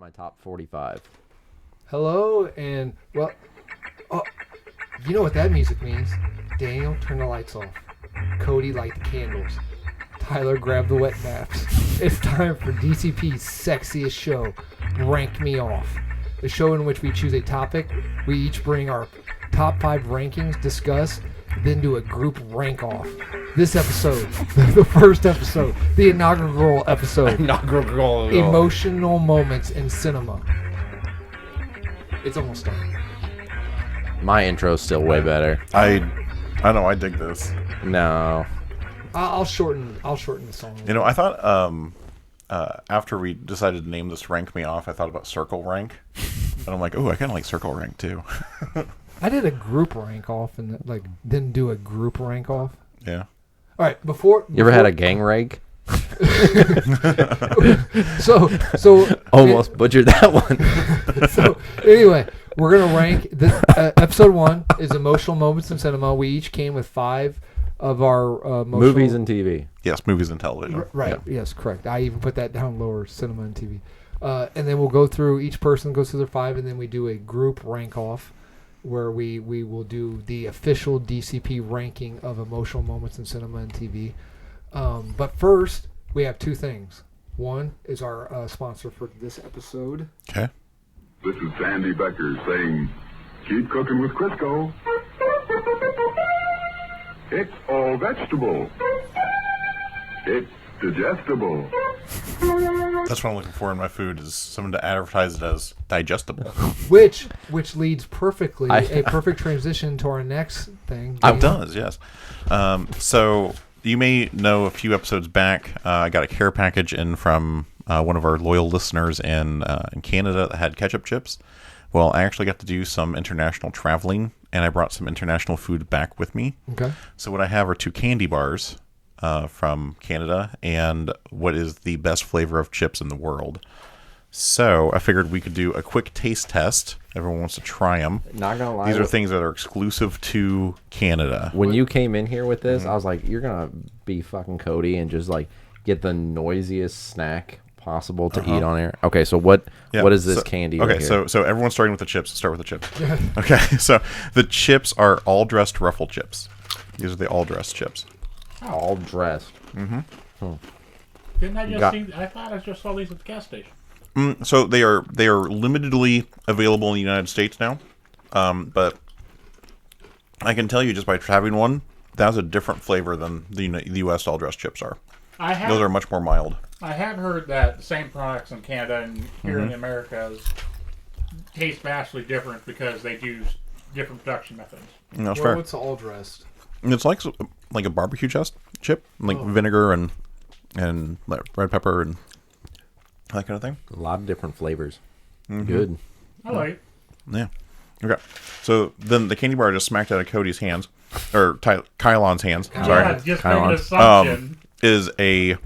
my top 45. Hello, and well, oh, you know what that music means. Daniel, turn the lights off. Cody, light the candles. Tyler, grab the wet naps. It's time for DCP's sexiest show, Rank Me Off. The show in which we choose a topic, we each bring our top 5 rankings, discuss, then do a group rank off. This episode, the first episode, the inaugural episode, emotional moments in cinema. It's almost done. My intro's still way better. I know. I dig this. No. I'll shorten the song. You know, I thought after we decided to name this Rank Me Off, I thought about Circle Rank, and I'm like, oh, I kind of like Circle Rank too. I did a group rank off and didn't do a group rank off. Yeah. All right, before You ever had a gang rank? so Almost butchered that one. So anyway, we're gonna rank this. Episode 1 is emotional moments in cinema. We each came with 5 of our emotional... Movies and TV. Yes, movies and television. Right. Yeah. Yes, correct. I even put that down lower, cinema and TV. And then we'll go through, each person goes through their 5, and then we do a group rank off where we will do the official DCP ranking of emotional moments in cinema and TV. But first, we have 2 things. One is our sponsor for this episode. Okay. This is Sandy Becker saying, keep cooking with Crisco. It's all vegetable. It's digestible. That's what I'm looking for in my food, is someone to advertise it as digestible. Which leads perfectly, a perfect transition to our next thing. It does, yes. So you may know a few episodes back, I got a care package in from one of our loyal listeners in Canada that had ketchup chips. Well, I actually got to do some international traveling, and I brought some international food back with me. Okay. So what I have are 2 candy bars from Canada and what is the best flavor of chips in the world. So I figured we could do a quick taste test. Everyone wants to try them. Not gonna lie. These are things that are exclusive to Canada. When you came in here with this, I was like, you're gonna be fucking Cody and just like get the noisiest snack possible to eat on air. Okay, so what is this candy? Okay, right here? so everyone's starting with the chips. Let's start with the chips. Okay, so the chips are all dressed ruffle chips. These are the all dressed chips. All dressed. Didn't I just see? I thought I just saw these at the gas station. So they are limitedly available in the United States now, but I can tell you just by having one, that's a different flavor than the U.S. all dressed chips are. Those are much more mild. I have heard that the same products in Canada and here in America taste vastly different because they use different production methods. That's fair. What's all dressed? It's like a barbecue chip, like vinegar and red pepper and that kind of thing. A lot of different flavors. Good. I like it. Yeah. Okay. So then the candy bar just smacked out of Cody's hands, or Kylon's hands. Sorry. Yeah, just make an assumption. Is a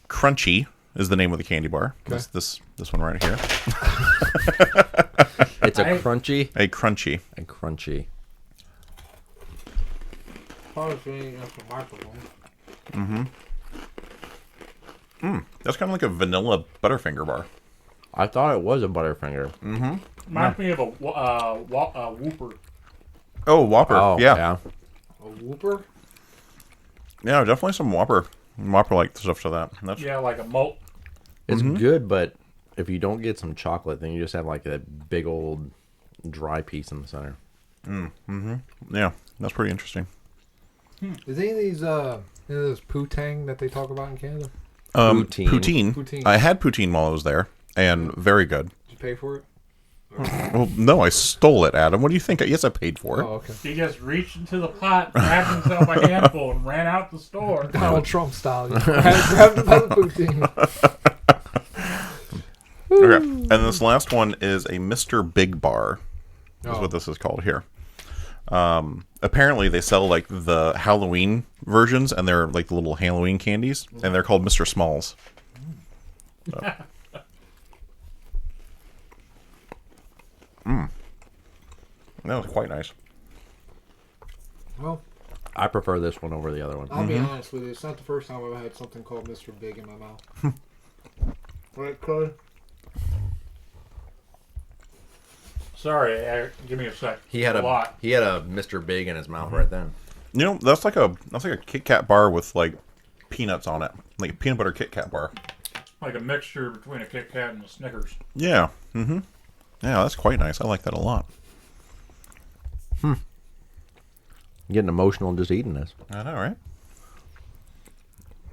crunchy is the name of the candy bar. Okay. This one right here. It's a crunchy. A crunchy. A crunchy. That's kind of like a vanilla Butterfinger bar. I thought it was a Butterfinger. Reminds me of a Whooper. Oh, Whopper. Oh, yeah. A Whooper? Yeah, definitely some Whopper like stuff to that. That's Yeah, like a malt. It's good, but if you don't get some chocolate, then you just have like that big old dry piece in the center. Yeah, that's pretty interesting. Is any of these those poutine that they talk about in Canada? Poutine. I had poutine while I was there, and very good. Did you pay for it? Well, no, I stole it, Adam. What do you think? Yes, I paid for it. Oh, okay. He just reached into the pot, grabbed himself a handful, and ran out the store. Donald Trump style. Grab another poutine. Okay, and this last one is a Mr. Big Bar. Is what this is called here. Apparently, they sell like the Halloween versions, and they're like the little Halloween candies, and they're called Mr. Smalls. So. That was quite nice. Well, I prefer this one over the other one. I'll be honest with you. It's not the first time I've had something called Mr. Big in my mouth. Right, Cody? Sorry, give me a sec. He had a lot. He had a Mr. Big in his mouth right then. You know, that's like a Kit Kat bar with like peanuts on it, like a peanut butter Kit Kat bar. Like a mixture between a Kit Kat and a Snickers. Yeah. Mm-hmm. Yeah, that's quite nice. I like that a lot. I'm getting emotional just eating this. I know, right?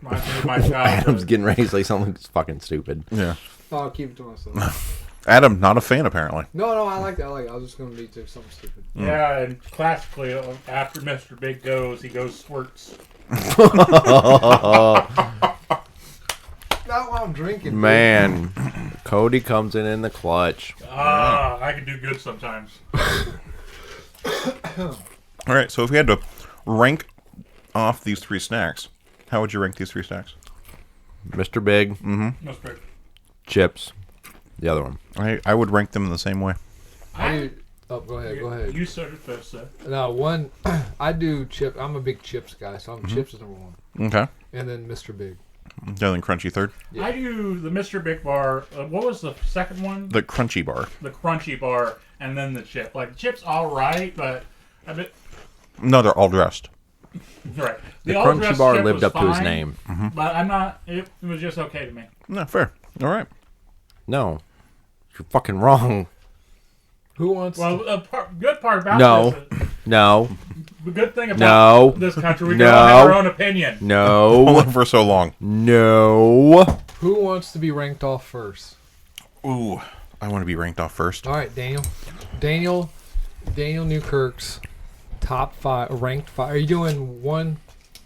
Reminds me of my childhood. Adam's getting ready to say something fucking stupid. Yeah. Oh, I'll keep it to myself. Adam, not a fan apparently. No, I like that. I was just going to lead to something stupid. Yeah, and classically, after Mr. Big goes, he goes squirts. Not while I'm drinking. Man, Cody comes in the clutch. I can do good sometimes. All right, so if we had to rank off these 3 snacks, how would you rank these 3 snacks? Mr. Big, Mr. Big. chips, the other one. I would rank them in the same way. Go ahead. You said it first, sir. No, I do chip. I'm a big chips guy, so chips is number 1. Okay. And then Mr. Big. Then crunchy third. Yeah. I do the Mr. Big bar. What was the second one? The crunchy bar. The crunchy bar, and then the chip. Like, the chip's all right, but a bit... No, they're all dressed. Right. The all crunchy dressed bar chip lived was up to his fine, name. But I'm not... It was just okay to me. No, fair. All right. No, you're fucking wrong. Who wants? Well, good part about No. this is, No, the good thing about No. this country, we No. can all have our own opinion. no, Only for so long. no. Who wants to be ranked off first? Ooh, I want to be ranked off first. All right, Daniel. Daniel Newkirk's top 5, ranked 5. Are you doing 1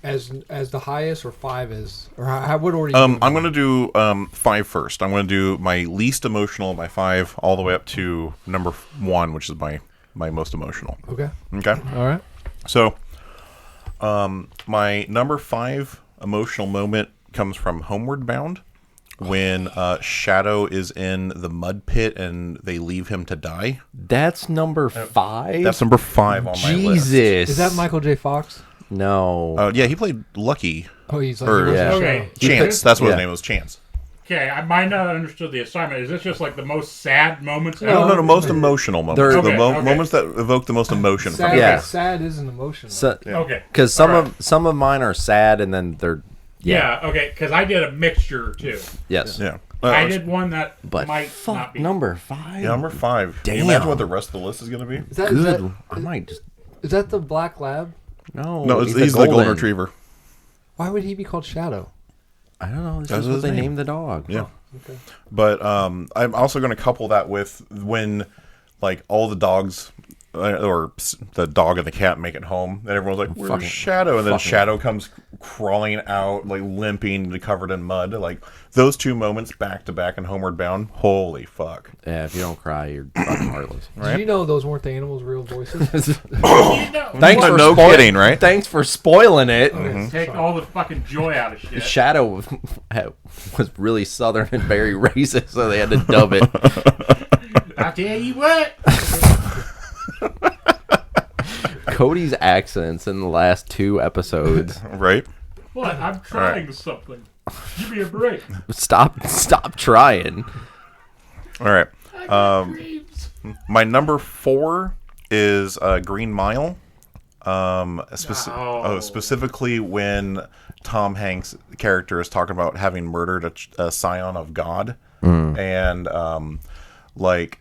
as the highest, or 5 as, or what order? Are you doing? I'm going to do 5 first. I'm going to do my least emotional by 5 all the way up to number 1, which is my most emotional. Okay. Okay. All right. So, my number 5 emotional moment comes from Homeward Bound, when Shadow is in the mud pit and they leave him to die. That's number 5. That's number 5 on my list. Jesus. Is that Michael J. Fox? No. Yeah, he played Lucky. Oh, he's like, Or- Yeah. Okay. Chance. That's what Yeah. his name was. Chance. Okay, I might not have understood the assignment. Is this just like the most sad moments? No, No, most emotional moments. They're- The Okay, okay. moments that evoke the most emotion from sad, you. Yeah. sad is an emotion. So, Okay. because Alright. some of mine are sad, and then they're Yeah, okay, because I did a mixture too. yes. Yeah. I did one that But might fuck, not be. number 5. Yeah, number 5. Can you Damn. imagine what the rest of the list is going to be? Is that, Good. I might just is that the black lab? no. No, he's the golden retriever. Why would he be called Shadow? I don't know. This That's is what his they name. named the dog. Yeah. Okay. But I'm also going to couple that with when, like, all the dogs, or the dog and the cat make it home, and everyone's like, "Where's Shadow?" And then Shadow comes crawling out, like limping, covered in mud. Like those 2 moments back to back in Homeward Bound. Holy fuck! Yeah, if you don't cry, you're fucking heartless. Did you know those weren't the animals' real voices? Thanks for No kidding, right? Thanks for spoiling it. Take all the fucking joy out of shit. Shadow was really southern and very racist, so they had to dub it. I tell you what. Cody's accents in the last 2 episodes. Right? What? I'm trying something. Give me a break. Stop trying. All right. I got dreams. My number 4 is Green Mile. Specifically when Tom Hanks' character is talking about having murdered a scion of God, and like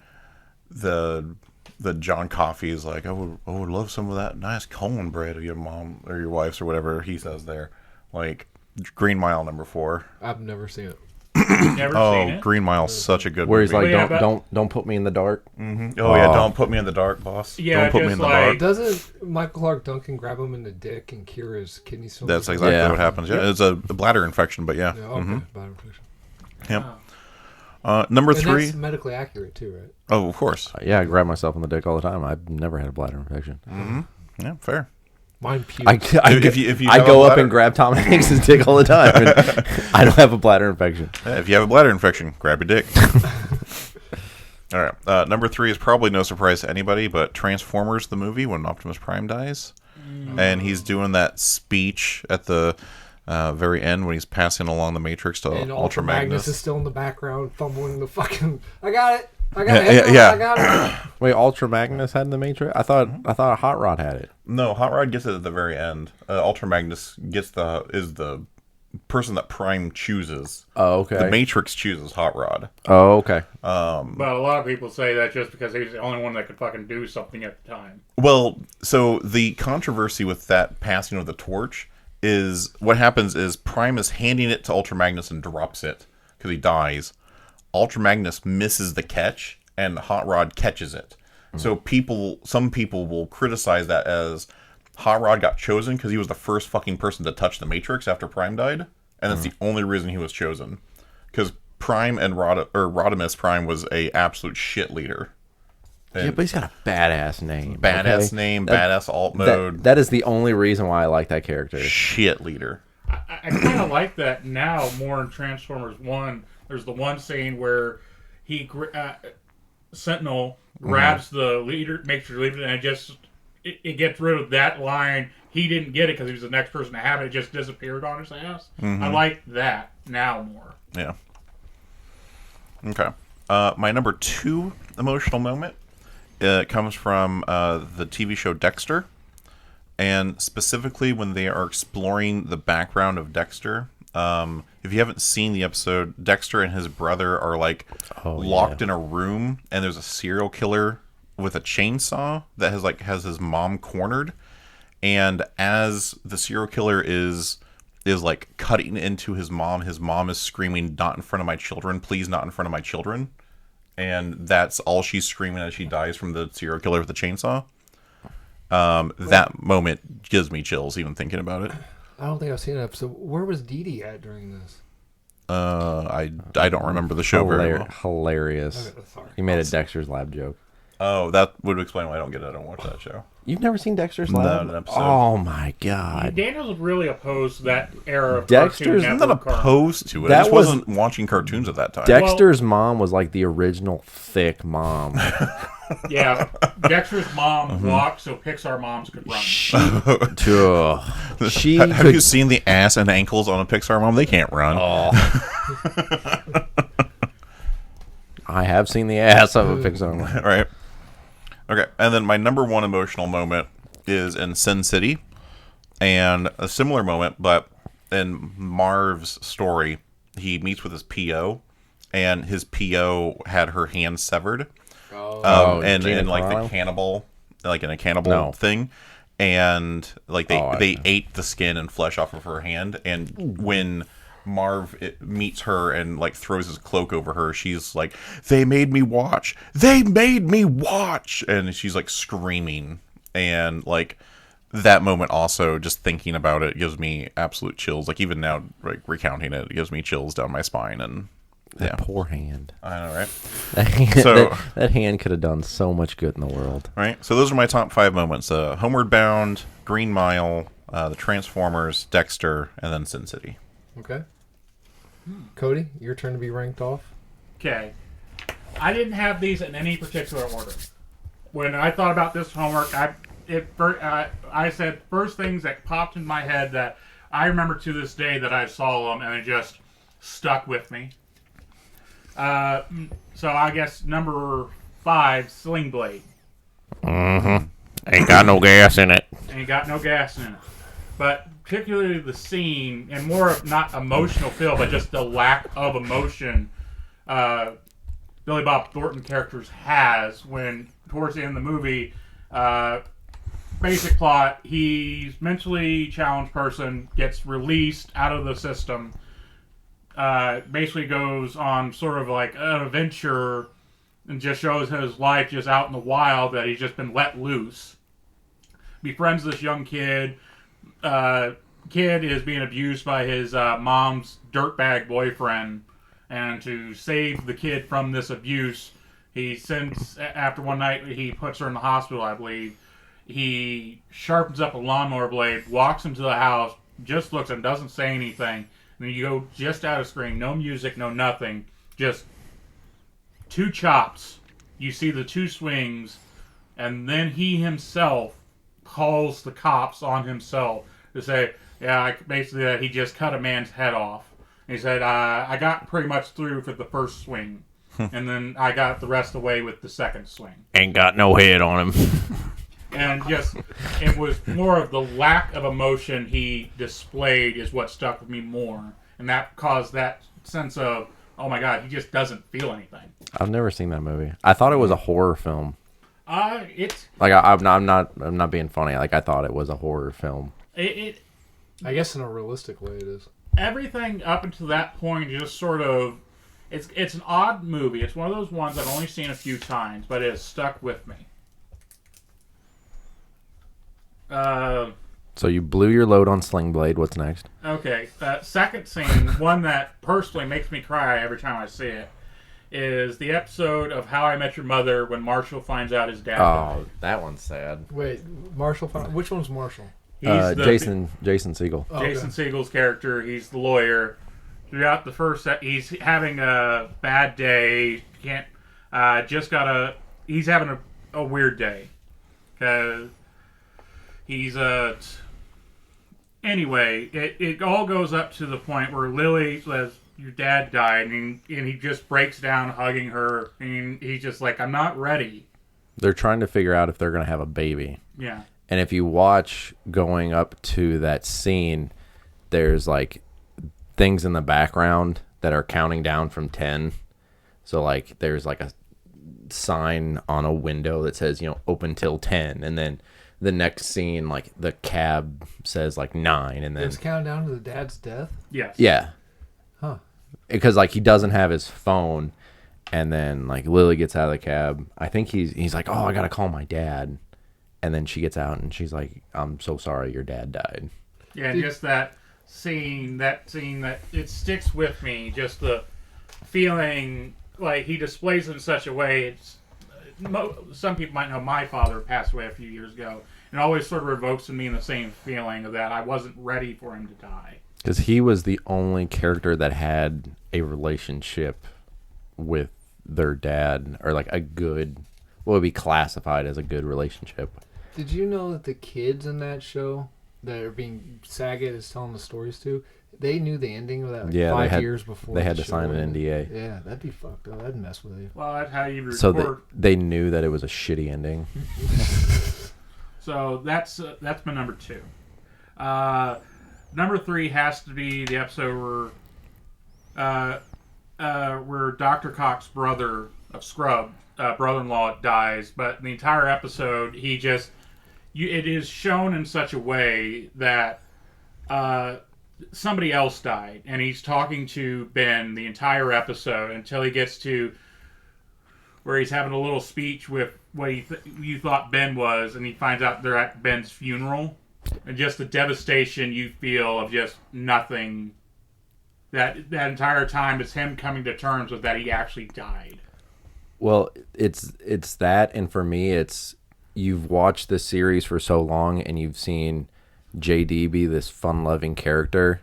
the John Coffey is like, I would love some of that nice cornbread of your mom or your wife's or whatever he says there. Like Green Mile number 4. I've never seen it. Never seen it. Green Mile's such a good Where he's movie. like, yeah, don't put me in the dark. Oh yeah, don't put me in the dark, boss. Yeah, don't put me just in the like- dark. Doesn't Michael Clark Duncan grab him in the dick and cure his kidney stones? That's exactly Yeah. what happens. Yeah, it's a bladder infection, but yeah. Yeah, okay. Bladder infection. Yep. Number And 3. that's medically accurate too, right? Oh, of course. Yeah, I grab myself in the dick all the time. I've never had a bladder infection. Yeah, fair. Mine pukes. If you I have go a up bladder- and grab Tom Hanks' dick all the time. And I don't have a bladder infection. Yeah, if you have a bladder infection, grab your dick. All right. Number 3 is probably no surprise to anybody, but Transformers the movie when Optimus Prime dies, and he's doing that speech at the very end when he's passing along the Matrix to And Ultra Magnus is Magnus. still in the background fumbling the fucking. I got it. I got it. Yeah. I got it. Wait, Ultra Magnus had the Matrix? I thought Hot Rod had it. No, Hot Rod gets it at the very end. Ultra Magnus is the person that Prime chooses. Oh, okay. The Matrix chooses Hot Rod. Oh, okay. But a lot of people say that just because he's the only one that could fucking do something at the time. Well, so the controversy with that passing of the torch is what happens is Prime is handing it to Ultra Magnus and drops it because he dies. Ultra Magnus misses the catch and Hot Rod catches it. So some people will criticize that as Hot Rod got chosen because he was the first fucking person to touch the Matrix after Prime died, and that's the only reason he was chosen. Because Prime and Rodimus Prime was a absolute shit leader. And Yeah, but he's got a badass name. badass okay? name, badass alt mode. That is the only reason why I like that character. Shit leader. I kind of like that now more in Transformers 1. There's the one scene where Sentinel grabs the leader, makes your leader, and it gets rid of that line. He didn't get it because he was the next person to have it. It just disappeared on his ass. I like that now more. Yeah. Okay. My number 2 emotional moment comes from the TV show Dexter. And specifically when they are exploring the background of Dexter. If you haven't seen the episode, Dexter and his brother are locked in a room, and there's a serial killer with a chainsaw that has his mom cornered. And as the serial killer is like cutting into his mom is screaming, "Not in front of my children, please, not in front of my children." And that's all she's screaming as she dies from the serial killer with the chainsaw. That moment gives me chills even thinking about it. I don't think I've seen an episode. Where was Dee Dee at during this? I don't remember the show very well. Hilarious. Okay, sorry. He made a Dexter's Lab joke. Oh, that would explain why I don't watch that show. You've never seen Dexter's Lab? No, an episode. Oh my god. Daniel's really opposed to that era of Dexter's- Cartoon I'm not Network cartoons. opposed to it. That I just was- wasn't watching cartoons at that time. Dexter's mom was like the original thick mom. Yeah, Dexter's mom walked so Pixar moms could run. She Have could, you seen the ass and ankles on a Pixar mom? They can't run. I have seen the ass of a Pixar mom. Right. Okay, and then my number 1 emotional moment is in Sin City, and a similar moment, but in Marv's story, he meets with his PO, and his PO had her hand severed, and Gina like Carano? the cannibal, like in a cannibal thing, and like they ate the skin and flesh off of her hand, and when Marv meets her and like throws his cloak over her, she's like, "They made me watch, and she's like screaming, and like that moment also, just thinking about it, gives me absolute chills. Like even now, like recounting it, gives me chills down my spine. And That poor hand. I know, right? That hand could have done so much good in the world. Right. So those are my top 5 moments: Homeward Bound, Green Mile, the Transformers, Dexter, and then Sin City. Okay. Cody, your turn to be ranked off. Okay. I didn't have these in any particular order. When I thought about this homework, I said first things that popped in my head that I remember to this day that I saw them and it just stuck with me. So I guess number 5, Sling Blade. Ain't got no gas in it. Ain't got no gas in it. But particularly the scene, and more of not emotional feel, but just the lack of emotion Billy Bob Thornton characters has when, towards the end of the movie, basic plot, he's mentally challenged person, gets released out of the system, basically goes on sort of like an adventure and just shows his life just out in the wild, that he's just been let loose. Befriends this young kid. Kid is being abused by his mom's dirtbag boyfriend, and to save the kid from this abuse, he sends, after one night he puts her in the hospital, I believe, he sharpens up a lawnmower blade, walks into the house, just looks and doesn't say anything, and then you go just out of screen, no music, no nothing, just 2 chops, you see the 2 swings, and then he himself calls the cops on himself to say, yeah, basically that he just cut a man's head off. And he said, I got pretty much through for the first swing. and then I got the rest away with the second swing. Ain't got no head on him. And just, it was more of the lack of emotion he displayed is what stuck with me more. And that caused that sense of, oh my God, he just doesn't feel anything. I've never seen that movie. I thought it was a horror film. It's like I'm not being funny. Like I thought it was a horror film. I guess in a realistic way it is. Everything up until that point just sort of, it's an odd movie. It's one of those ones I've only seen a few times, but it has stuck with me. So you blew your load on Sling Blade. What's next? Okay, second scene, one that personally makes me cry every time I see it, is the episode of How I Met Your Mother when Marshall finds out his dad died. That one's sad. Wait, Marshall? Which one's Marshall? He's Jason Segel. Oh, Jason Segel's character. He's the lawyer. Throughout the first, he's having a bad day. He's having a weird day. Anyway, it all goes up to the point where Lily says, your dad died, and he just breaks down hugging her, and he's just like, I'm not ready. They're trying to figure out if they're going to have a baby. Yeah. And if you watch going up to that scene, there's like things in the background that are counting down from 10. So like there's like a sign on a window that says, open till 10. And then the next scene, like the cab says like 9. And then it's counting down to the dad's death? Yes. Yeah. Huh. Because like he doesn't have his phone. And then like Lily gets out of the cab. I think he's like, oh, I got to call my dad. And then she gets out and she's like, I'm so sorry your dad died. Yeah, and just that scene that it sticks with me. Just the feeling, like he displays it in such a way. Some people might know my father passed away a few years ago. And it always sort of evokes in me the same feeling of that I wasn't ready for him to die. Because he was the only character that had a relationship with their dad, or like a good, what would be classified as a good relationship. Did you know that the kids in that show that are being Saget is telling the stories to, they knew the ending of that 5 years before they had to show sign an ended? NDA. Yeah, that'd be fucked up. That'd mess with you. Well, that's how you record. So they knew that it was a shitty ending. So that's my number 2. Number 3 has to be the episode where Dr. Cox's brother of Scrub, brother-in-law, dies. But the entire episode, it is shown in such a way that somebody else died, and he's talking to Ben the entire episode until he gets to where he's having a little speech with what you thought Ben was, and he finds out they're at Ben's funeral, and just the devastation you feel of just nothing. That entire time, it's him coming to terms with that he actually died. Well, it's that, and for me, it's you've watched this series for so long, and you've seen JD be this fun-loving character,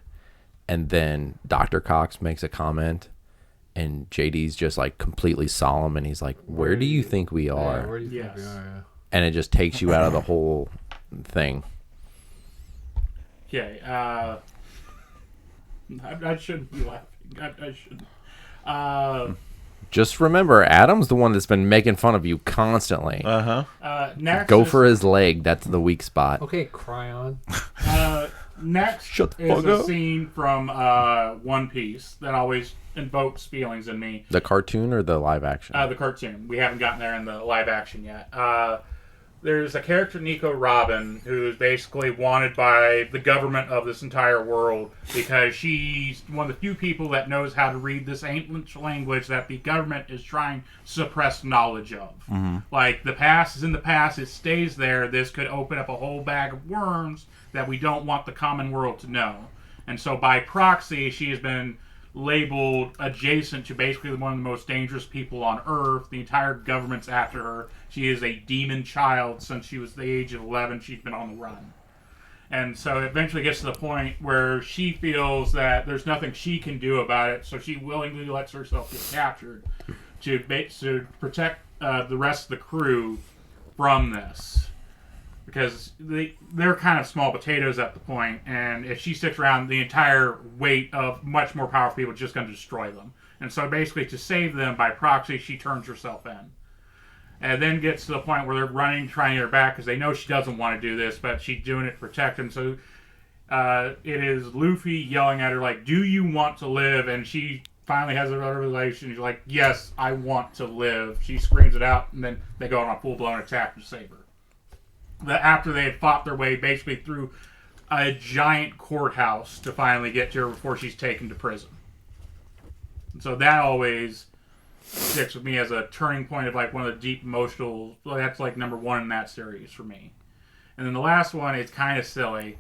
and then Dr. Cox makes a comment, and JD's just like completely solemn, and he's like, "Where do you think we are?" Yeah, where do you think we are? Yeah. And it just takes you out of the whole thing. Okay, I shouldn't be laughing. I shouldn't. Just remember, Adam's the one that's been making fun of you constantly. Next, go for his leg. That's the weak spot. Okay, Cryon. Next Shut the is fuck a up. scene from One Piece that always invokes feelings in me. The cartoon or the live action? The cartoon. We haven't gotten there in the live action yet. There's a character, Nico Robin, who is basically wanted by the government of this entire world because she's one of the few people that knows how to read this ancient language that the government is trying to suppress knowledge of. Mm-hmm. Like, the past is in the past, it stays there. This could open up a whole bag of worms that we don't want the common world to know. And so by proxy, she has been labeled adjacent to basically one of the most dangerous people on Earth. The entire government's after her. She is a demon child. Since she was the age of 11, she's been on the run. And so it eventually gets to the point where she feels that there's nothing she can do about it, so she willingly lets herself get captured to protect the rest of the crew from this. because they're kind of small potatoes at the point, and if she sticks around, the entire weight of much more powerful people is just going to destroy them. And so basically, to save them by proxy, she turns herself in. And then gets to the point where they're running, trying to get her back, because they know she doesn't want to do this, but she's doing it to protect them. So it is Luffy yelling at her, like, do you want to live? And she finally has a revelation. She's like, yes, I want to live. She screams it out, and then they go on a full-blown attack to save her. After they had fought their way basically through a giant courthouse to finally get to her before she's taken to prison. And so that always sticks with me as a turning point of like one of the deep emotional. Well, that's like number one in that series for me. And then the last one, it's kind of silly,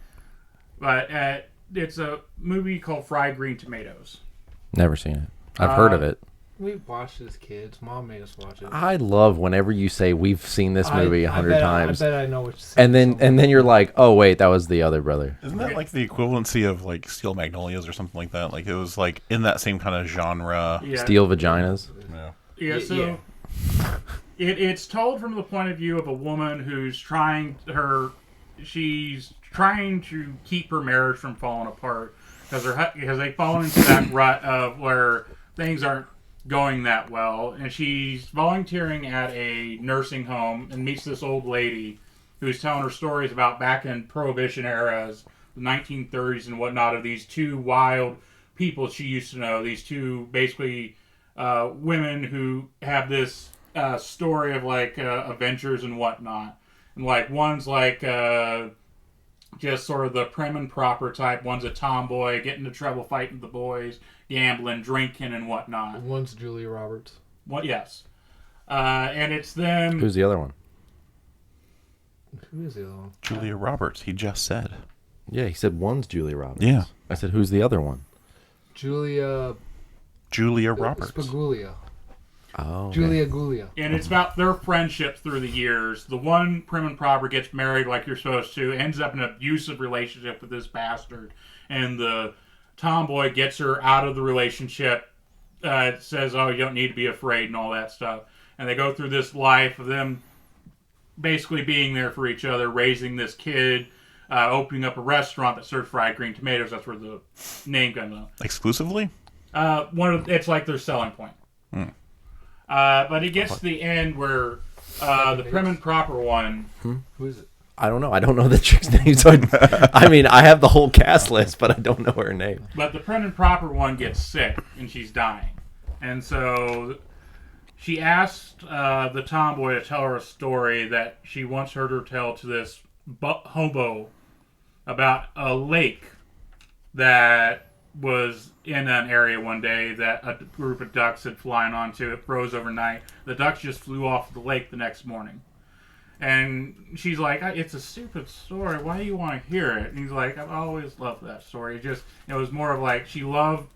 but it's a movie called Fried Green Tomatoes. Never seen it. I've heard of it. We watched it as kids. Mom made us watch it. I love whenever you say we've seen this movie 100 times. I bet I know what you're saying. And then you're like, oh wait, that was the other brother. Isn't that like the equivalency of like Steel Magnolias or something like that? Like it was like in that same kind of genre. Yeah. Steel vaginas. Yeah, so it's told from the point of view of a woman who's she's trying to keep her marriage from falling apart because they've fallen into that rut of where things aren't going that well, and she's volunteering at a nursing home and meets this old lady who's telling her stories about back in Prohibition eras, the 1930s and whatnot, of these two wild people she used to know, these two basically women who have this story of like adventures and whatnot, and like one's like just sort of the prim and proper type, one's a tomboy, getting into trouble fighting with the boys, gambling, drinking, and whatnot. One's Julia Roberts. What? Yes. And it's them. Who's the other one? Who is the other one? Julia Roberts, he just said. Yeah, he said one's Julia Roberts. Yeah. I said, who's the other one? Julia Roberts. Spagulia. Oh, okay. Julia Gulia. And it's about their friendship through the years. The one prim and proper gets married like you're supposed to, ends up in an abusive relationship with this bastard, and the tomboy gets her out of the relationship, says, oh, you don't need to be afraid and all that stuff. And they go through this life of them basically being there for each other, raising this kid, opening up a restaurant that serves fried green tomatoes. That's where the name comes from. Exclusively? It's like their selling point. But it gets to the end where the prim and proper one... Who is it? I don't know. I don't know the chick's name. So I mean, I have the whole cast list, but I don't know her name. But the prim and proper one gets sick, and she's dying. And so she asked the tomboy to tell her a story that she wants her to tell to this hobo about a lake that was in an area one day that a group of ducks had flown onto. It froze overnight. The ducks just flew off the lake the next morning. And she's like, it's a stupid story. Why do you want to hear it? And he's like, I've always loved that story. It was more of like, she loved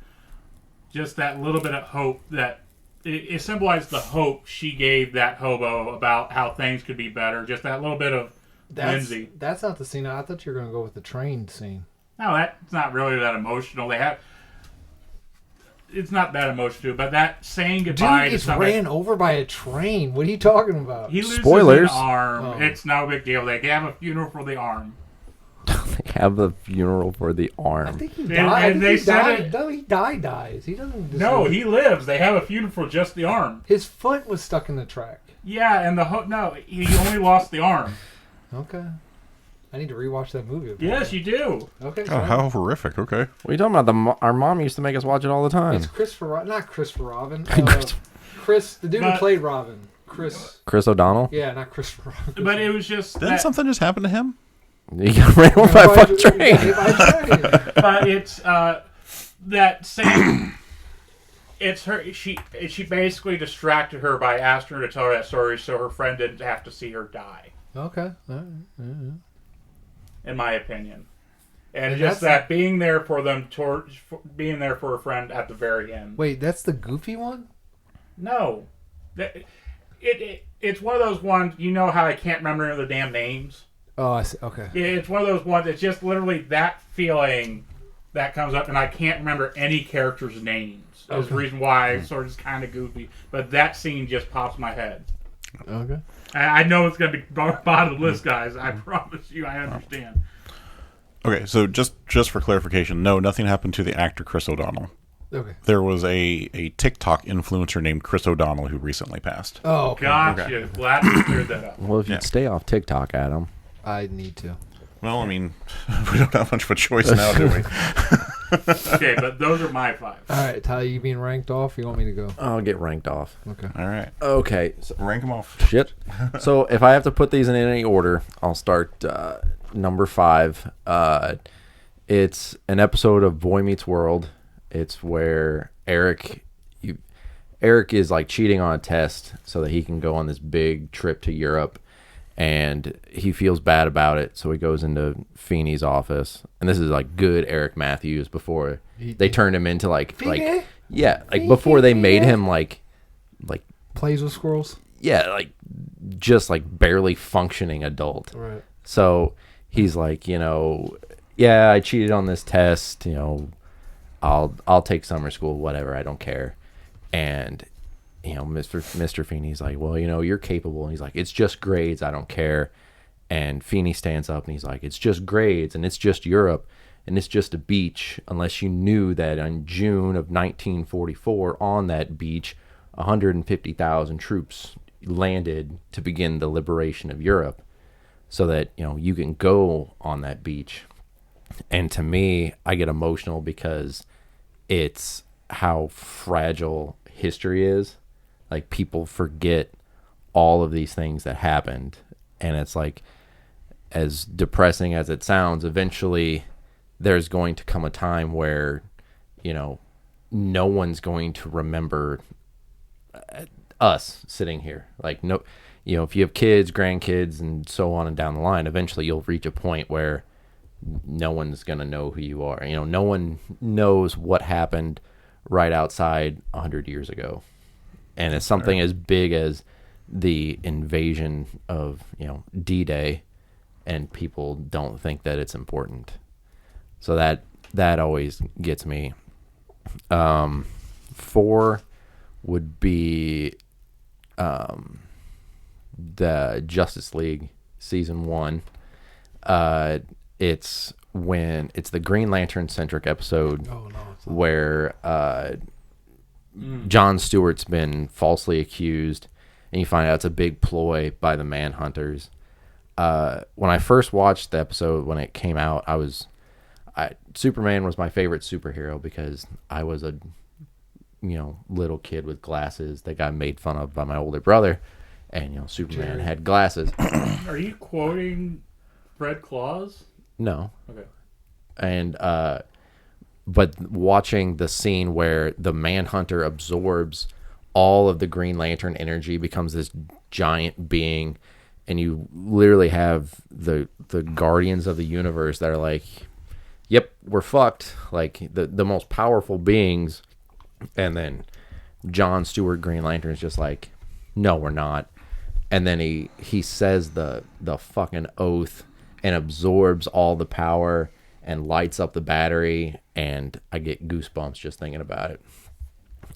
just that little bit of hope that it symbolized the hope she gave that hobo about how things could be better. Just that little bit of Lindsay. That's not the scene. I thought you were going to go with the train scene. No, that's not really that emotional. It's not that emotional, but that saying goodbye Dude to gets somebody. ran over by a train. What are you talking about? He loses Spoilers. an arm. Oh. It's no big deal. They have a funeral for the arm. They have a funeral for the I arm. think he And- died. and they said it- No, he dies. He doesn't. No, he lives. They have a funeral for just the arm. His foot was stuck in the track. Yeah, and no, he only lost the arm. Okay. I need to rewatch that movie. Yes, you do. Okay. Oh, sorry. how horrific. Okay. What are you talking about? Our mom used to make us watch it all the time. It's not Christopher Robin. Christopher- Chris, the dude who But- played Robin. Chris. Chris O'Donnell? Yeah, not Christopher Robin. But it was just Didn't that, something just happen to him? He got ran over by a fucking train. but it's that same. It's her. She basically distracted her by asking her to tell her that story, so her friend didn't have to see her die. Okay. All right. In my opinion, and And just that's- that being there for them, being there for a friend at the very end. Wait, that's the goofy one? No, it's one of those ones. You know how I can't remember the damn names. Oh, I see. Okay. It's one of those ones. It's just literally that feeling that comes up, and I can't remember any characters' names. That's the reason why it's sort of kind of goofy. But that scene just pops in my head. Okay. I know it's going to be bottom of the list, guys. I promise you, I understand. Okay, so just for clarification, no, nothing happened to the actor Chris O'Donnell. Okay. There was a TikTok influencer named Chris O'Donnell who recently passed. Oh, okay. Gotcha. Glad you cleared that up. Well, if you'd stay off TikTok, Adam. I need to. Well, I mean, we don't have much of a choice now, do we? Okay, but those are my 5. All right, Ty, you being ranked off? You want me to go? I'll get ranked off. Okay. All right. Okay. So, Rank them off. shit. So if I have to put these in any order, I'll start number 5. It's an episode of Boy Meets World. It's where Eric is like cheating on a test so that he can go on this big trip to Europe, and he feels bad about it, so he goes into Feeney's office. And this is like good Eric Matthews before they turned him into like before they made him like Plays with squirrels. yeah, like just like barely functioning adult. Right. So he's like, yeah, I cheated on this test, I'll take summer school, whatever, I don't care. And Mr. Feeney's like, well, you're capable. And he's like, it's just grades, I don't care. And Feeney stands up and he's like, it's just grades, and it's just Europe, and it's just a beach, unless you knew that in June of 1944 on that beach 150,000 troops landed to begin the liberation of Europe, so that you can go on that beach. And to me, I get emotional because it's how fragile history is. Like, people forget all of these things that happened, and it's like, as depressing as it sounds, eventually there's going to come a time where no one's going to remember us sitting here. Like, no, if you have kids, grandkids, and so on and down the line, eventually you'll reach a point where no one's going to know who you are. No one knows what happened right outside 100 years ago. And it's something as big as the invasion of, D-Day, and people don't think that it's important. So that always gets me. 4 would be the Justice League season 1. It's the Green Lantern centric episode where Jon Stewart's been falsely accused, and you find out it's a big ploy by the Manhunters. When I first watched the episode, when it came out, Superman was my favorite superhero because I was a little kid with glasses that got made fun of by my older brother, and Superman had glasses. Are you quoting Fred Claus? No. Okay. And but watching the scene where the Manhunter absorbs all of the Green Lantern energy, becomes this giant being, and you literally have the Guardians of the Universe that are like, yep, we're fucked, like the most powerful beings, and then Jon Stewart Green Lantern is just like, no, we're not. And then he says the fucking oath and absorbs all the power and lights up the battery, and I get goosebumps just thinking about it.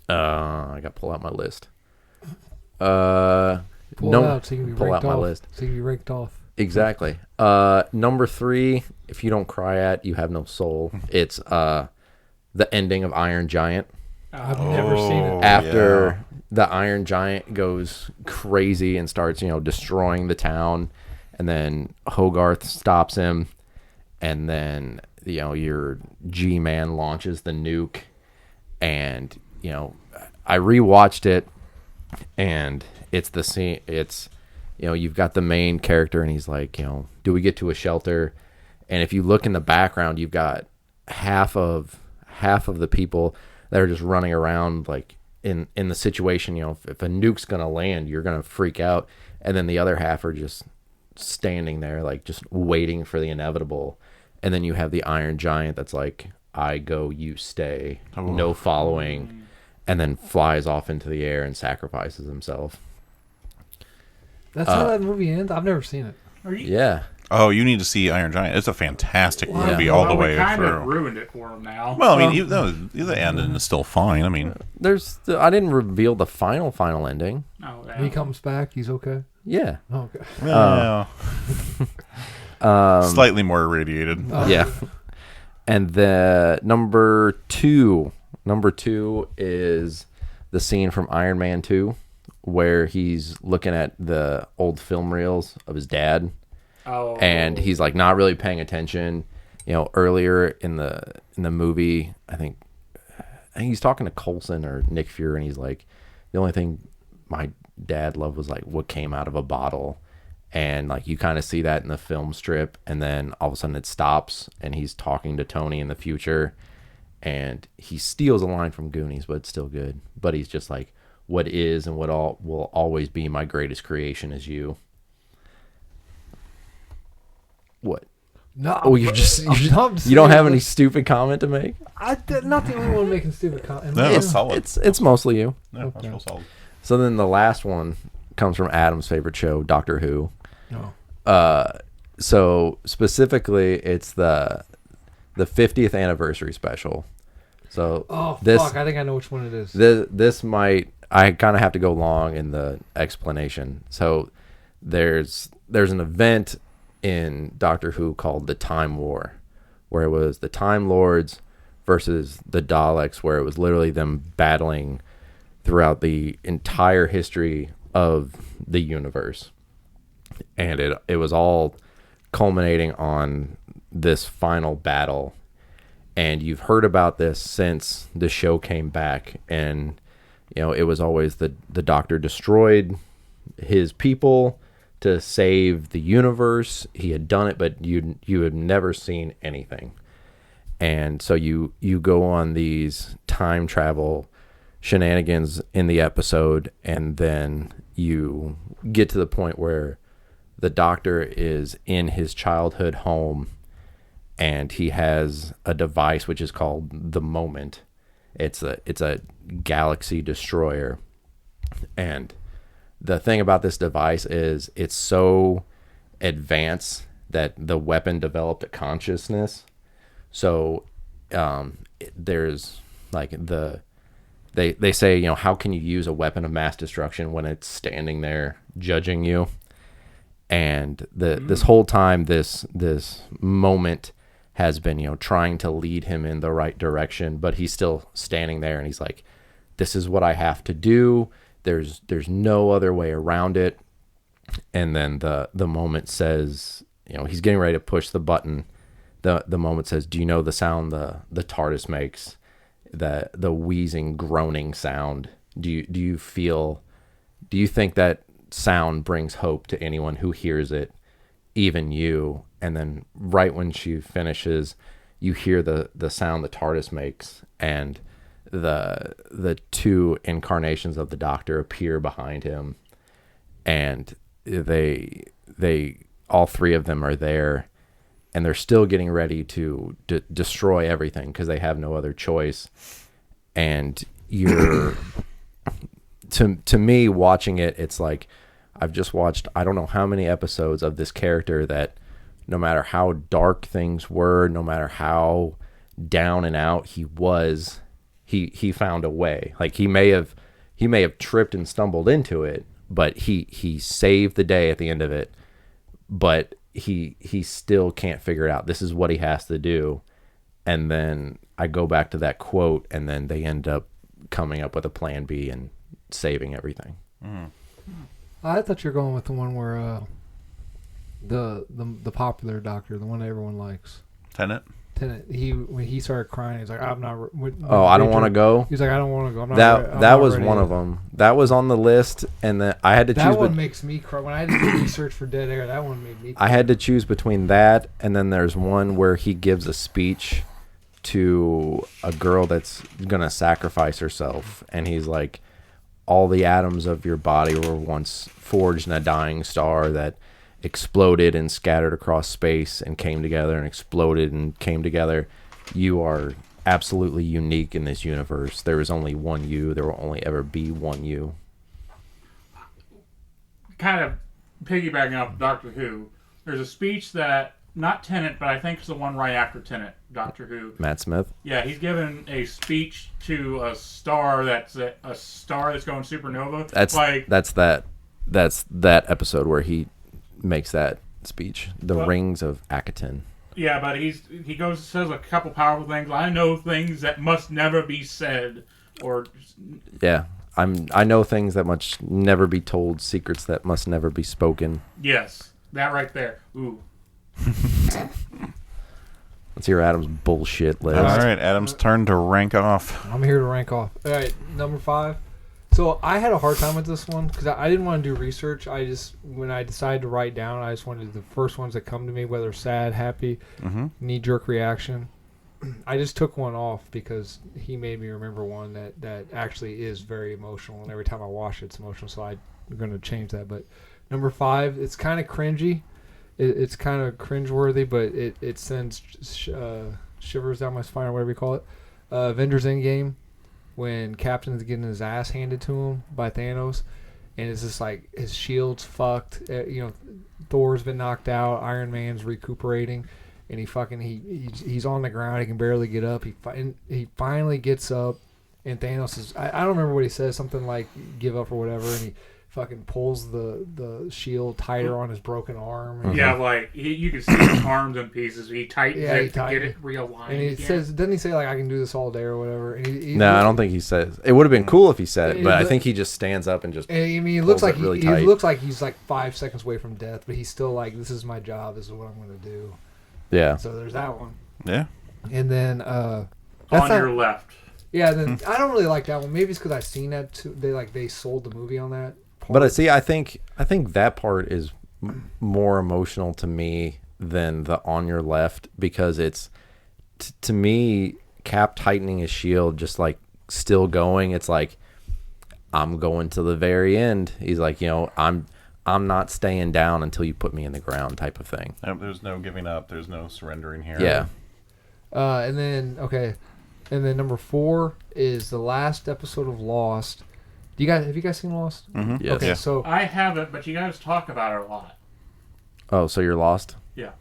I got to pull out my list. Pull it out so you can be pull ranked out my off. list. So you can be ranked off. Exactly. Number 3, if you don't cry at, you have no soul. It's the ending of Iron Giant. I've never seen it. After the Iron Giant goes crazy and starts, destroying the town, and then Hogarth stops him, and then, your G-Man launches the nuke, and, I rewatched it, and it's the scene, you've got the main character, and he's like, do we get to a shelter? And if you look in the background, you've got half of the people that are just running around, like, in the situation, if a nuke's gonna land, you're gonna freak out, and then the other half are just standing there, like, just waiting for the inevitable. And then you have the Iron Giant that's like, I go, you stay, no following, and then flies off into the air and sacrifices himself. That's how that movie ends? I've never seen it. Yeah. Oh, you need to see Iron Giant. It's a fantastic movie all the way we kind of through. ruined it for him now. Well, I mean, the ending is still fine. I mean, I didn't reveal the final ending. Oh, man. He comes back. He's okay. Yeah. Oh, okay. Yeah. Slightly more irradiated. Yeah. And the number two is the scene from Iron Man 2 where he's looking at the old film reels of his dad. Oh. And he's like not really paying attention. You know, earlier in the movie, I think he's talking to Coulson or Nick Fury, and he's like, the only thing my dad loved was like what came out of a bottle. And like you kind of see that in the film strip, and then all of a sudden it stops, and he's talking to Tony in the future, and he steals a line from Goonies, but it's still good. But he's just like, what is and what all will always be my greatest creation is you. What? No. Oh, you don't have any any. stupid comment to make? Not the only one making stupid comments. No, that's solid. It's mostly you. No, that's real solid. So then the last one comes from Adam's favorite show, Doctor Who. No. So specifically, it's the 50th anniversary special. So Oh, this fuck. I think I know which one it is. this might, I kind of have to go long in the explanation. So there's an event in Doctor Who called the Time War, where it was the Time Lords versus the Daleks, where it was literally them battling throughout the entire history of the universe. And it was all culminating on this final battle. And you've heard about this since the show came back. And, you know, it was always the Doctor destroyed his people to save the universe. He had done it, but you had never seen anything. And so you go on these time travel shenanigans in the episode, and then you get to the point where the Doctor is in his childhood home, and he has a device which is called the Moment. It's a galaxy destroyer. And the thing about this device is it's so advanced that the weapon developed a consciousness. So there's like they say, you know, how can you use a weapon of mass destruction when it's standing there judging you? And this whole time, this Moment has been, you know, trying to lead him in the right direction, but he's still standing there, and he's like, this is what I have to do. There's no other way around it. And then the Moment says, you know, he's getting ready to push the button. The Moment says, do you know the sound the TARDIS makes? The wheezing, groaning sound. Do you think that sound brings hope to anyone who hears it, even you? And then right when she finishes, you hear the sound the TARDIS makes, and the two incarnations of the Doctor appear behind him, and they all three of them are there, and they're still getting ready to destroy everything because they have no other choice. And you're to me watching it, it's like I've just watched I don't know how many episodes of this character that no matter how dark things were, no matter how down and out he was, he found a way. Like he may have tripped and stumbled into it, but he saved the day at the end of it. But he still can't figure it out. This is what he has to do. And then I go back to that quote, and then they end up coming up with a plan B and saving everything. Mm. I thought you were going with the one where the popular Doctor, the one that everyone likes. Tenet? When he started crying, he's like, I'm not. I don't want to go. He's like, I don't want to go. I'm not That was ready one yet. of them. That was on the list, and then I had to choose. That one makes me cry. When I did the research for Dead Air, that one made me cry. I had to choose between that, and then there's one where he gives a speech to a girl that's gonna sacrifice herself, and he's like, all the atoms of your body were once forged in a dying star that exploded and scattered across space and came together and exploded and came together. You are absolutely unique in this universe. There is only one you. There will only ever be one you. Kind of piggybacking off Doctor Who, there's a speech that not Tennant, but I think it's the one right after Tennant, Doctor Who. Matt Smith. Yeah, he's given a speech to a star that's going supernova. That's that episode where he makes that speech. The Rings of Akaton. Yeah, but he says a couple powerful things. I know things that must never be said, or Yeah, I know things that must never be told, secrets that must never be spoken. yes, that right there. Ooh. Let's hear Adam's bullshit list. All right, Adam's turn to rank off. I'm here to rank off. All right, number 5. So I had a hard time with this one because I didn't want to do research. When I decided to write down, I just wanted the first ones that come to me, whether sad, happy, knee-jerk reaction. I just took one off because he made me remember one that actually is very emotional, and every time I watch it, it's emotional. So I'm going to change that. But number 5, it's kind of cringy. It's kind of cringeworthy, but it sends shivers down my spine, or whatever you call it. Avengers Endgame. When Captain's getting his ass handed to him by Thanos, and it's just like his shield's fucked. Thor's been knocked out. Iron Man's recuperating, and he's on the ground. He can barely get up. He finally gets up, and Thanos is I don't remember what he says. Something like "give up" or whatever, and he fucking pulls the shield tighter on his broken arm. Yeah, like you can see his arms in pieces. He tightens it to get it realigned. And he says, doesn't he say like I can do this all day or whatever? And I don't think he says. It would have been cool if he said it, but I think he just stands up and just. And, I mean, he looks like really he looks like he's like 5 seconds away from death, but he's still like, this is my job. This is what I'm going to do. Yeah. So there's that one. Yeah. And then your left. Yeah. Then I don't really like that one. Maybe it's because I've seen that too. They sold the movie on that. But I think that part is more emotional to me than the on your left, because it's to me Cap tightening his shield, just like still going. It's like, I'm going to the very end. He's like, I'm not staying down until you put me in the ground, type of thing. There's no giving up. There's no surrendering here. Yeah. And then number 4 is the last episode of Lost. Have you guys seen Lost? Mm-hmm. Yes. Okay, Yeah. so I haven't, but you guys talk about it a lot. Oh, so you're lost? Yeah.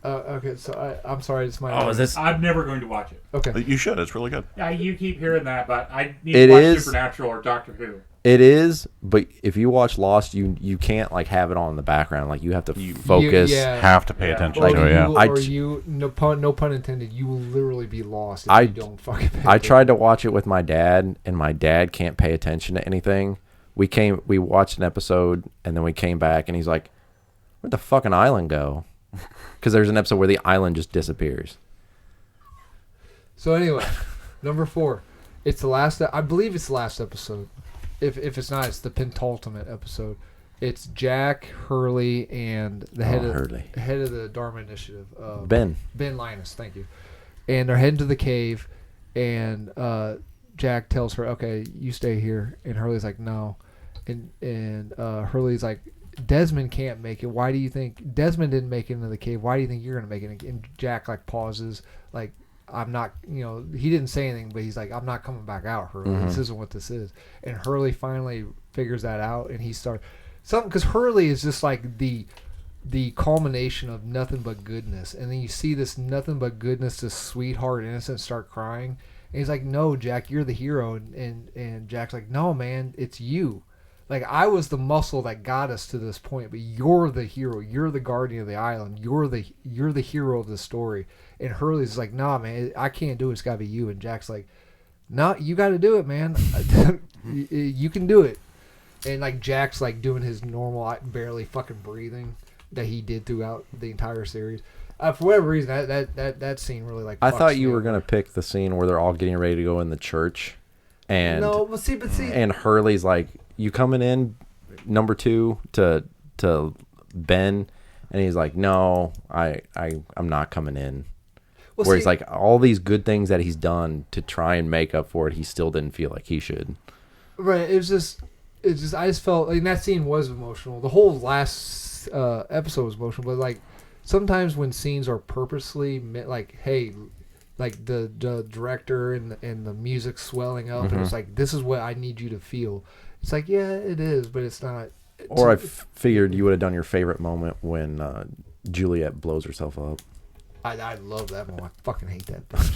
okay, so I'm sorry, it's my. Oh, is this? I'm never going to watch it. Okay. You should. It's really good. Yeah, you keep hearing that, but I need It to watch is- Supernatural or Doctor Who. It is, but if you watch Lost, you can't like have it on in the background. Like you have to focus. Have to pay attention Or to it. Yeah. no pun intended, you will literally be lost if you don't fucking pay I attention. tried to watch it with my dad, and my dad can't pay attention to anything. We watched an episode, and then we came back, and he's like, "Where'd the fucking island go?" Because there's an episode where the island just disappears. So anyway, number 4, it's the last. I believe it's the last episode. If it's not, it's the penultimate episode. It's Jack, Hurley, and the head of the Dharma Initiative. Ben Linus, thank you. And they're heading to the cave, and Jack tells her, "Okay, you stay here." And Hurley's like, "No," and Hurley's like, "Desmond can't make it. Why do you think Desmond didn't make it into the cave? Why do you think you're gonna make it?" And Jack like pauses, like, I'm not, he didn't say anything, but he's like, I'm not coming back out, Hurley. This isn't what this is. And Hurley finally figures that out, and he starts because Hurley is just like the culmination of nothing but goodness. And then you see this nothing but goodness, this sweetheart, innocent start crying. And he's like, "No, Jack, you're the hero." And Jack's like, "No, man, it's you. Like, I was the muscle that got us to this point, but you're the hero. You're the guardian of the island. You're the hero of the story." And Hurley's like, "Nah, man, I can't do it. It's got to be you." And Jack's like, "No, you got to do it, man. You can do it." And like Jack's like doing his normal, barely fucking breathing that he did throughout the entire series. For whatever reason, that scene really like. I thought you were gonna pick the scene where they're all getting ready to go in the church, and no, but see, and Hurley's like, "You coming in, number 2 to Ben?" And he's like, "No, I'm not coming in." Well, where he's like, all these good things that he's done to try and make up for it, he still didn't feel like he should. Right. It's just I just felt like that scene was emotional. The whole last episode was emotional, but like sometimes when scenes are purposely like, hey, like the director and the music swelling up, and it's like, this is what I need you to feel. It's like, yeah, it is, but it's not. Or I figured you would have done your favorite moment when Juliet blows herself up. I love that one. I fucking hate that bitch.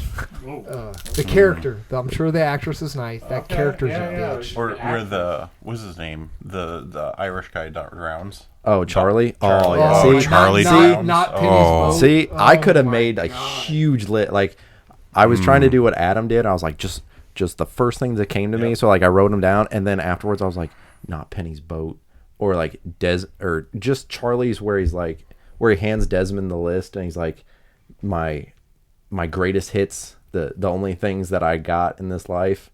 Whoa. The character. I'm sure the actress is nice. That Okay, character's yeah, a yeah. bitch. Or where the what's his name? The Irish guy drowns. Oh, Charlie. Charlie. Oh, yeah. Oh, See, Charlie not, Downs. not Penny's Oh. boat. See, I could have my made a God. huge lit. Like, I was trying to do what Adam did. I was like, just the first things that came to me. So like, I wrote them down, and then afterwards, I was like, not Penny's boat, or like or just Charlie's, where he's like, where he hands Desmond the list, and he's like, my greatest hits, the only things that I got in this life,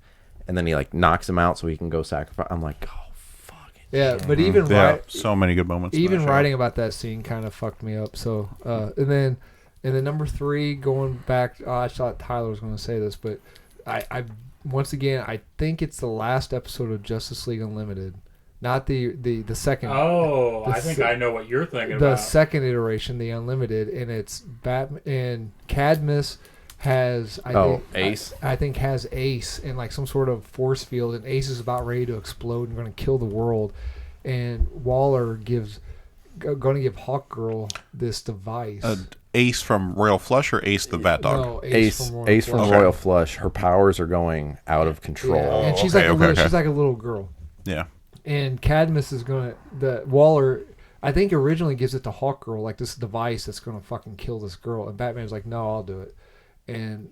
and then he like knocks him out so he can go sacrifice. I'm like, oh fuck it. Yeah, but even Yeah, so many good moments. in even that show. writing about that scene kind of fucked me up. So, and then number 3, going back, I thought Tyler was going to say this, but I once again, I think it's the last episode of Justice League Unlimited, not the second. Oh, The I think se- I know what you're thinking the about. second iteration, the Unlimited, and it's Batman and Cadmus has Ace. I think has Ace in like some sort of force field, and Ace is about ready to explode and going to kill the world, and Waller going to give Hawkgirl this device. Ace from Royal Flush or Ace the Bat Dog? No, Ace from Flush. Royal Flush. Her powers are going out of control. Yeah, and she's okay, like okay. she's like a little girl. Yeah. And Cadmus is gonna Waller. I think originally gives it to Hawkgirl, like this device that's gonna fucking kill this girl. And Batman's like, no, I'll do it. And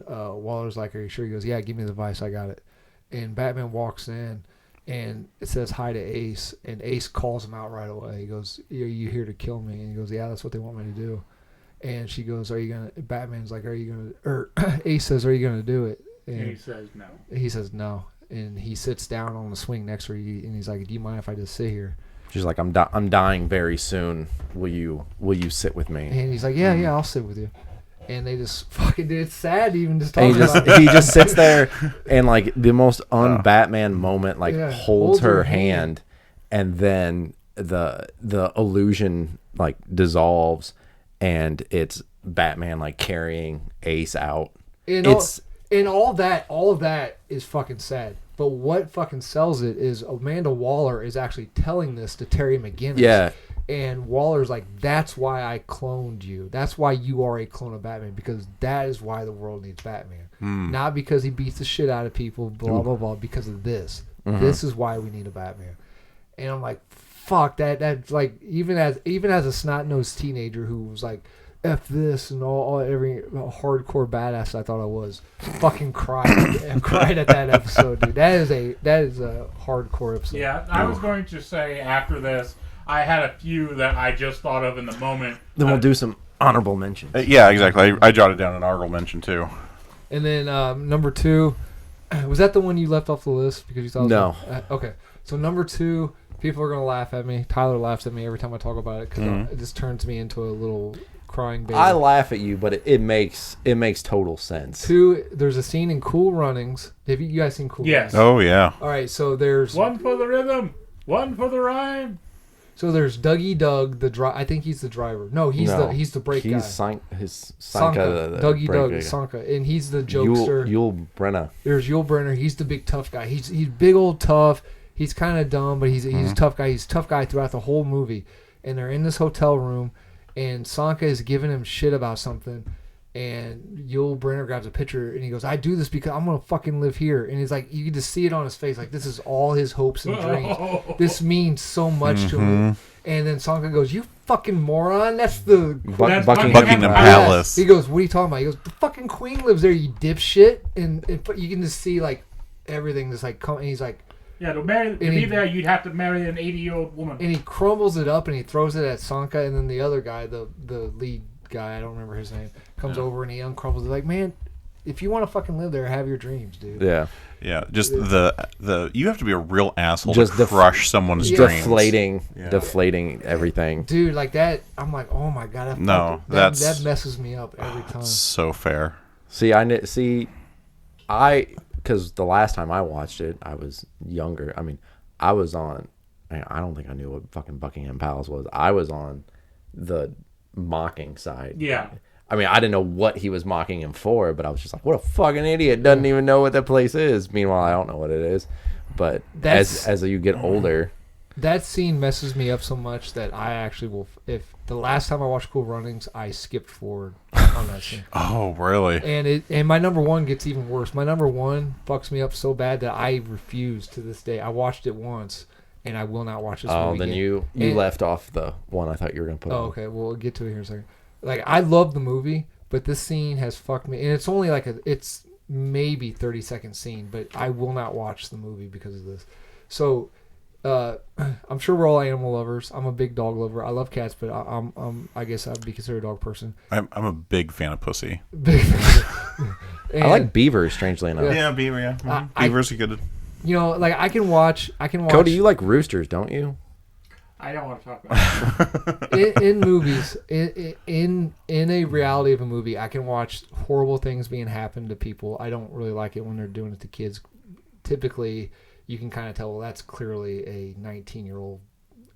Waller's like, are you sure? He goes, yeah, give me the device, I got it. And Batman walks in, and it says hi to Ace, and Ace calls him out right away. He goes, are you here to kill me? And he goes, yeah, that's what they want me to do. And she goes, are you gonna? Batman's like, are you gonna? Or Ace says, are you gonna do it? And he says no. He says no, and he sits down on the swing next to her, and he's like, do you mind if I just sit here? She's like, I'm dying very soon. Will you sit with me? And he's like, yeah, I'll sit with you. And they just fucking did. It's sad to even just And talking about it. he just sits there, and like the most un-Batman moment, like Yeah, holds her hand, and then the illusion like dissolves, and it's Batman like carrying Ace out. And all of that is fucking sad. But what fucking sells it is Amanda Waller is actually telling this to Terry McGinnis. Yeah. And Waller's like, that's why I cloned you. That's why you are a clone of Batman, because that is why the world needs Batman. Not because he beats the shit out of people, blah, blah, blah, because of this. This is why we need a Batman. And I'm like, fuck, that's like, even as a snot-nosed teenager who was like, F this and every hardcore badass I thought I was, fucking cried at that episode, dude. That is a hardcore episode. Yeah, I was going to say after this, I had a few that I just thought of in the moment. Then we'll do some honorable mentions. Yeah, exactly. I jotted down an honorable mention too. And then number 2, was that the one you left off the list because you thought? No. Okay, so number 2, people are gonna laugh at me. Tyler laughs at me every time I talk about it because it just turns me into a little crying baby. I laugh at you, but it makes total sense. 2, there's a scene in Cool Runnings. Have you guys seen Cool Yes. Runnings? Oh yeah. All right, so there's One for the rhythm, one for the rhyme. So there's Dougie Doug, I think he's the driver. No, he's the brake guy. He's Sanka, Dougie Doug, guy. Sanka, and he's the jokester. Yul Brenner. There's Yul Brenner. He's the big tough guy. He's big old tough. He's kind of dumb, but he's a tough guy. He's a tough guy throughout the whole movie. And they're in this hotel room, and Sanka is giving him shit about something. And Yul Brenner grabs a picture, and he goes, I do this because I'm going to fucking live here. And he's like, you can just see it on his face. Like, this is all his hopes and dreams. This means so much to him. And then Sanka goes, you fucking moron. That's the... That's Buckingham Yeah. Palace. He goes, what are you talking about? He goes, the fucking queen lives there, you dipshit. And you can just see, like, everything just, like, and he's like... Yeah, to be there, you'd have to marry an 80-year-old woman. And he crumbles it up, and he throws it at Sanka, and then the other guy, the lead guy, I don't remember his name, comes over and he uncrumbles it. Like, man, if you want to fucking live there, have your dreams, dude. Yeah. Yeah, just the you have to be a real asshole Just to crush someone's dreams. Deflating everything. Dude, like that, I'm like, oh my god, that messes me up every time. So fair. Because the last time I watched it, I was younger. I mean, I don't think I knew what fucking Buckingham Palace was. I was on the mocking side. Yeah. I mean, I didn't know what he was mocking him for, but I was just like, what a fucking idiot. Doesn't even know what that place is. Meanwhile, I don't know what it is. But as you get older, That scene messes me up so much that I actually will. If the last time I watched Cool Runnings, I skipped forward on that scene. Oh, really? And my number one gets even worse. My number one fucks me up so bad that I refuse to this day. I watched it once, and I will not watch this movie. Oh, then again. you left off the one I thought you were gonna put. Oh, on. okay. We'll get to it here in a second. Like, I love the movie, but this scene has fucked me. And it's only like it's maybe 30-second scene, but I will not watch the movie because of this. So, I'm sure we're all animal lovers. I'm a big dog lover. I love cats, but I guess I'd be considered a dog person. I'm a big fan of pussy. I like beavers, strangely enough. Yeah, beaver. Yeah, beavers are good. You know, like I can watch. Cody, you like roosters, don't you? I don't want to talk about it. in movies, in a reality of a movie, I can watch horrible things being happened to people. I don't really like it when they're doing it to kids. Typically, you can kind of tell, well, that's clearly a 19-year-old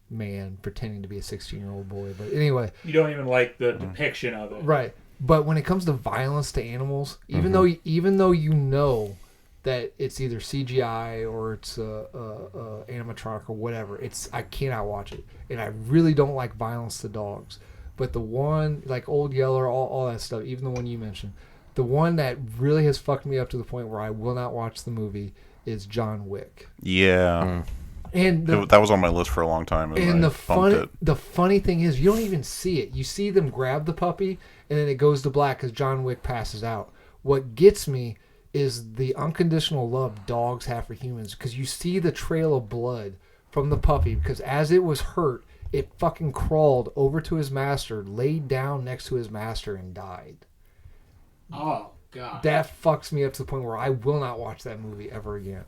man pretending to be a 16-year-old boy. But anyway, You don't even like the depiction of it. right. But when it comes to violence to animals, even though you know that it's either CGI or it's animatronic or whatever, I cannot watch it, and I really don't like violence to dogs. But the one like Old Yeller, all that stuff, even the one you mentioned, the one that really has fucked me up to the point where I will not watch the movie is John Wick. Yeah. And That was on my list for a long time. and I the bumped funny thing is, you don't even see it. You see them grab the puppy, and then it goes to black because John Wick passes out. What gets me is the unconditional love dogs have for humans, because you see the trail of blood from the puppy, because as it was hurt, it fucking crawled over to his master, laid down next to his master, and died. Oh, God. That fucks me up to the point where I will not watch that movie ever again.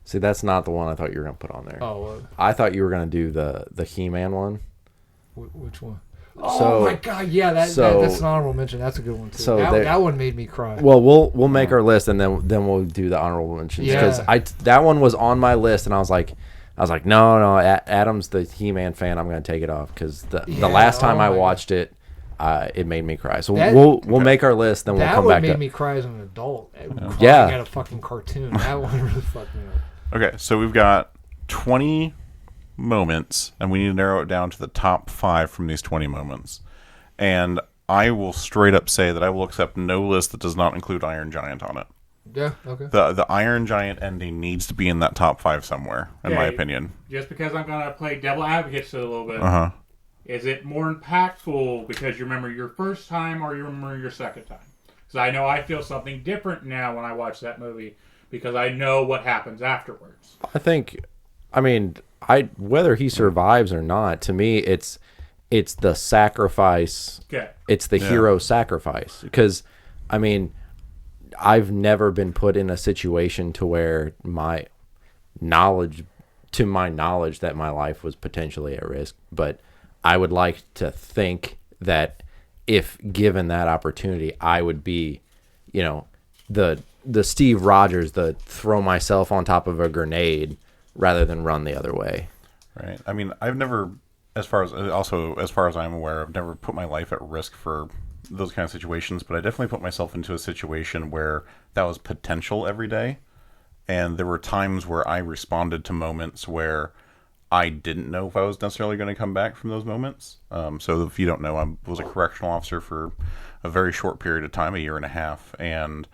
See, that's not the one I thought you were gonna put on there. Oh, I thought you were gonna do the He-Man one. which one? So- Oh my God! Yeah, that's an honorable mention. That's a good one too. So that one made me cry. Well, we'll make our list, and then we'll do the honorable mentions, because that one was on my list, and I was like, no, Adam's the He-Man fan. I'm gonna take it off, because the last time I watched it, it made me cry. So we'll make our list, then we'll come back. That one made up. me cry as an adult. Crying Yeah. at a fucking cartoon. That one really fucked me up. Okay, so we've got 20 moments, and we need to narrow it down to the top 5 from these 20 moments. And I will straight up say that I will accept no list that does not include Iron Giant on it. Yeah. Okay. The Iron Giant ending needs to be in that top 5 somewhere, in my Okay. opinion. Just because I'm going to play devil advocate a little bit, Uh-huh. is it more impactful because you remember your first time or you remember your second time? Because I know I feel something different now when I watch that movie, because I know what happens afterwards. Whether he survives or not, to me, it's the sacrifice. Okay. It's the hero sacrifice, because, I've never been put in a situation to where my knowledge that my life was potentially at risk, but I would like to think that if given that opportunity, I would be, the Steve Rogers, the throw myself on top of a grenade rather than run the other way. Right. I've never, as far as I'm aware, I've never put my life at risk for those kind of situations, but I definitely put myself into a situation where that was potential every day. And there were times where I responded to moments where I didn't know if I was necessarily going to come back from those moments. So if you don't know, I was a correctional officer for a very short period of time, 1.5 years. And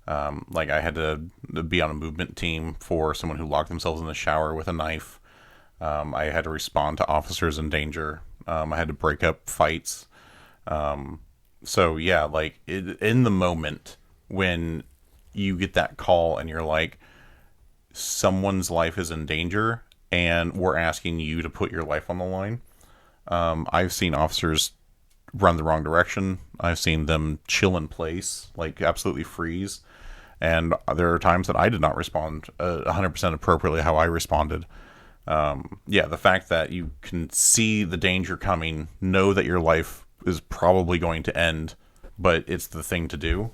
I had to be on a movement team for someone who locked themselves in the shower with a knife. I had to respond to officers in danger. I had to break up fights. So yeah, in the moment when you get that call and you're like, someone's life is in danger and we're asking you to put your life on the line. I've seen officers run the wrong direction. I've seen them chill in place, absolutely freeze. And there are times that I did not respond 100% appropriately how I responded. The fact that you can see the danger coming, know that your life is probably going to end, but it's the thing to do.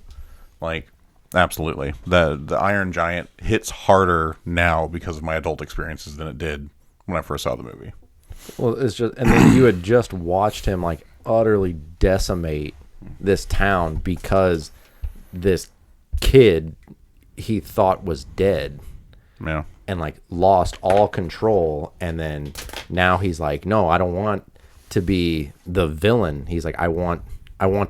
Absolutely. The Iron Giant hits harder now because of my adult experiences than it did when I first saw the movie. Well, it's just, and then you had just watched him utterly decimate this town because this kid he thought was dead. Yeah. and like lost all control, and then now he's like, no, I don't want to be the villain. He's like, I want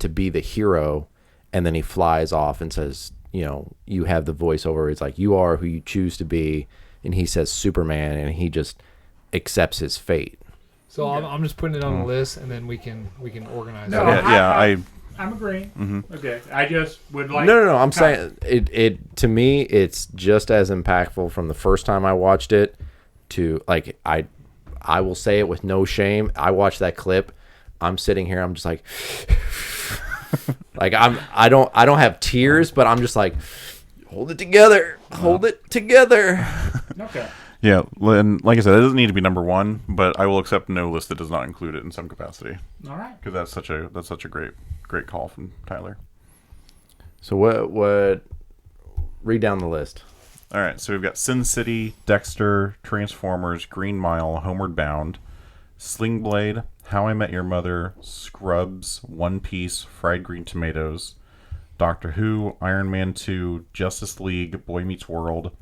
to be the hero. And then he flies off and says, you know, you have the voiceover. It's like, you are who you choose to be. And he says Superman, and he just accepts his fate. So I'm just putting it on the list, and then we can organize No, it. I'm agreeing. Okay, I just would like. No. I'm saying it to me. It's just as impactful from the first time I watched it to like I will say it with no shame. I watched that clip. I'm sitting here. I'm just like, like I don't have tears, but I'm just like, hold it together. Hold it together. Okay. Yeah, and like I said, it doesn't need to be number one, but I will accept no list that does not include it in some capacity. All right. Because that's such a great call from Tyler. So what? Read down the list. All right, so we've got Sin City, Dexter, Transformers, Green Mile, Homeward Bound, Sling Blade, How I Met Your Mother, Scrubs, One Piece, Fried Green Tomatoes, Doctor Who, Iron Man 2, Justice League, Boy Meets World,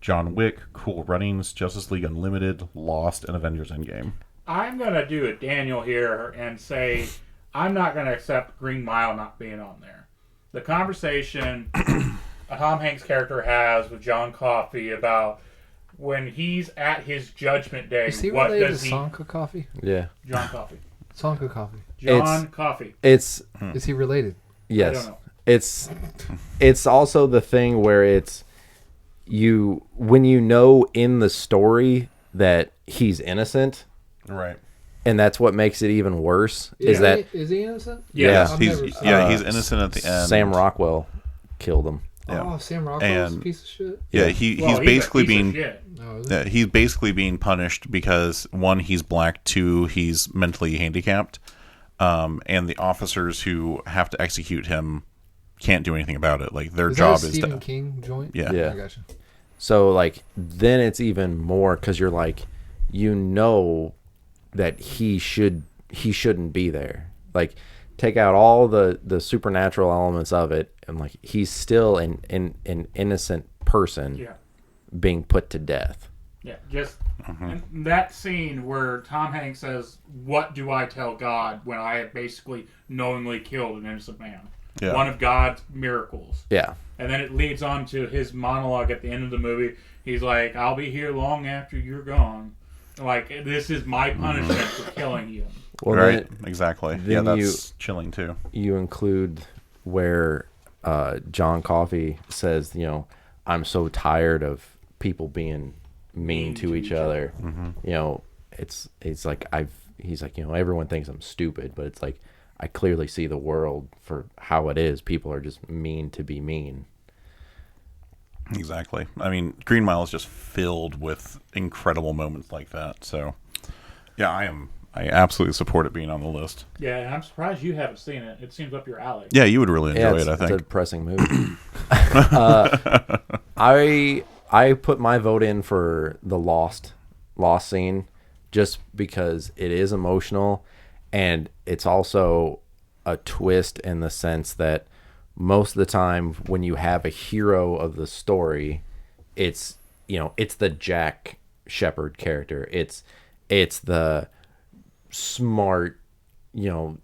John Wick, Cool Runnings, Justice League Unlimited, Lost, and Avengers Endgame. I'm going to do a Daniel here and say I'm not going to accept Green Mile not being on there. The conversation Tom Hanks' character has with John Coffey about when he's at his judgment day, Is he what related does to he... Sonka Coffee? Yeah. John Coffey. Sonka Coffee. John Coffey. It's Is he related? yes. I don't know. It's also the thing where it's when you know in the story that he's innocent, Right. and that's what makes it even worse. Is he innocent? Yeah. I've He's never- he's innocent at the end. Sam Rockwell killed him. Yeah. Oh, Sam Rockwell's a And- piece of shit. Yeah, Well, he's basically a piece of being shit. Oh, is it? he's basically being punished because one, he's black, two, he's mentally handicapped, and the officers who have to execute him can't do anything about it. Like their Is job that a is Stephen to King joint? Yeah. I gotcha. So like then it's even more because you're like, you know that he shouldn't be there. Like take out all the supernatural elements of it, and like he's still an innocent person Yeah. being put to death. Yeah, just and that scene where Tom Hanks says, "What do I tell God when I have basically knowingly killed an innocent man?" Yeah. One of God's miracles. Yeah. And then it leads on to his monologue at the end of the movie. He's like, "I'll be here long after you're gone. Like this is my punishment for killing you." Well, right. then Exactly. Yeah, then that's chilling too. you include where John Coffey says, you know, I'm so tired of people being mean to each other. You know, it's like he's like, you know, everyone thinks I'm stupid, but it's like I clearly see the world for how it is. People are just mean to be mean. Exactly. I mean, Green Mile is just filled with incredible moments like that. So, yeah, I absolutely support it being on the list. Yeah, and I'm surprised you haven't seen it. It seems up your alley. Yeah, you would really enjoy it, I It's a think. depressing movie. I put my vote in for the lost scene just because it is emotional, and it's also a twist in the sense that most of the time when you have a hero of the story, it's, you know, it's the Jack Shepherd character. It's the smart, you know,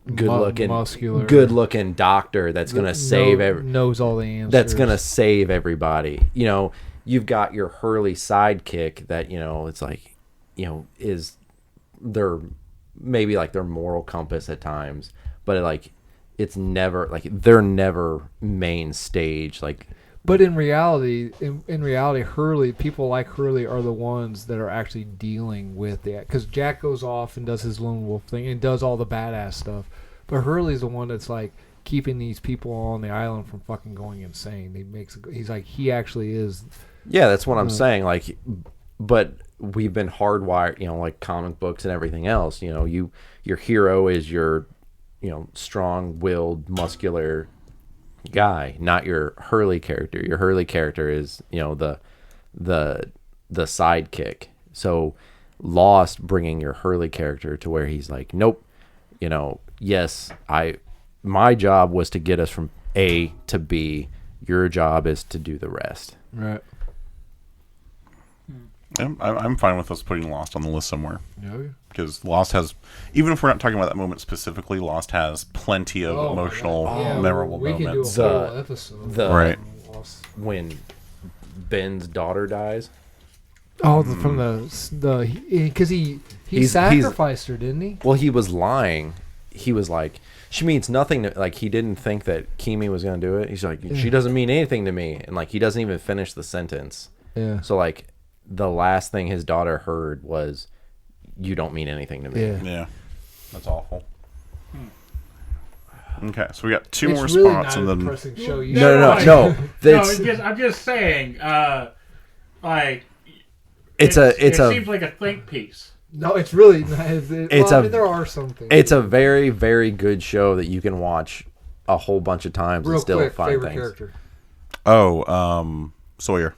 muscular, good looking doctor that's gonna save knows all the answers. that's gonna save everybody. You know, you've got your Hurley sidekick that, you know, it's like, you know, is their maybe like their moral compass at times, but like it's never like they're never main stage. Like, But in reality, Hurley, people like Hurley are the ones that are actually dealing with that. Because Jack goes off and does his lone wolf thing and does all the badass stuff. But Hurley's the one that's like keeping these people on the island from fucking going insane. He's like, he actually is. yeah, that's what I'm saying. Like, but we've been hardwired, you know, like comic books and everything else. You know, your hero is your, you know, strong-willed, muscular guy, not your Hurley character. Your Hurley character is, you know, the sidekick. So Lost bringing your Hurley character to where he's like, nope, you know, yes, my job was to get us from A to B. Your job is to do the rest. Right. I'm fine with us putting Lost on the list somewhere. No. Because Lost has, even if we're not talking about that moment specifically, Lost has plenty of emotional, memorable we moments. Can do a whole episode. Right. When Ben's daughter dies. Oh, from the because he sacrificed her, didn't he? Well, he was lying. He was like, she means nothing to, like, he didn't think that Kimi was going to do it. He's like, she doesn't mean anything to me. And, like, he doesn't even finish the sentence. Yeah. So, like, the last thing his daughter heard was, you don't mean anything to me. Yeah. That's awful. Okay, so we got two more really spots. Not and a then depressing show. No. I'm just saying, like, it seems like a think piece. No, it's really not. There are some things. It's a very, very good show that you can watch a whole bunch of times Real and still quick, find favorite things. character. Sawyer.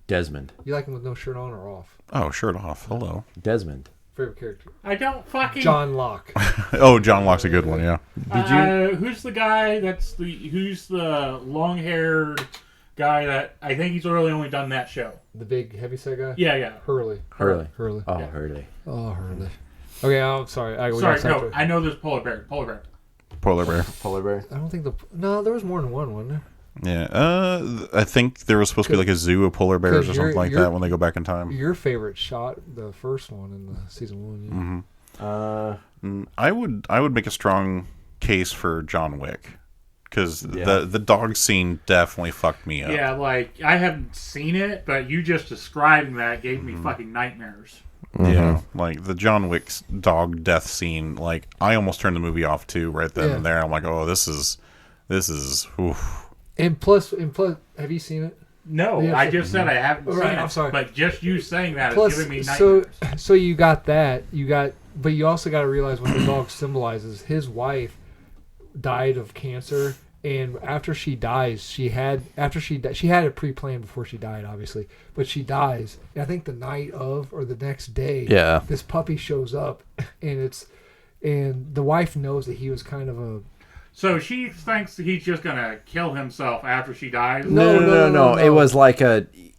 Desmond. You like him with no shirt on or off? Oh, shirt off. Hello. Desmond. Favorite character. I don't fucking. John Locke. Oh, John Locke's a good one. Yeah. Did you? Who's the guy? Who's the long-haired guy that I think he's really only done that show? The big heavyset guy. Yeah. Hurley. Hurley. Oh, Yeah. Hurley. Oh, Hurley. Okay, I'm sorry. I know there's Polar Bear. Polar bear. Polar bear. I don't think there was more than one, wasn't there? Yeah. I think there was supposed to be like a zoo of polar bears or something like that when they go back in time. Your favorite shot, the first one in the season 1. Yeah. I would make a strong case for John Wick. Because the dog scene definitely fucked me up. Yeah, like, I haven't seen it, but you just describing that gave me fucking nightmares. Yeah, like the John Wick's dog death scene, like, I almost turned the movie off too right then and there. I'm like, oh, this is oof. And plus, have you seen it? No, I just said I haven't seen it. I'm sorry. But just you saying that is giving me nightmares. So you got that. But you also got to realize what the dog symbolizes. His wife died of cancer. And after she dies, she had it pre-planned before she died, obviously. But she dies, and I think the night of or the next day, this puppy shows up, and the wife knows that he was kind of a. So she thinks he's just gonna kill himself after she dies. No. It was like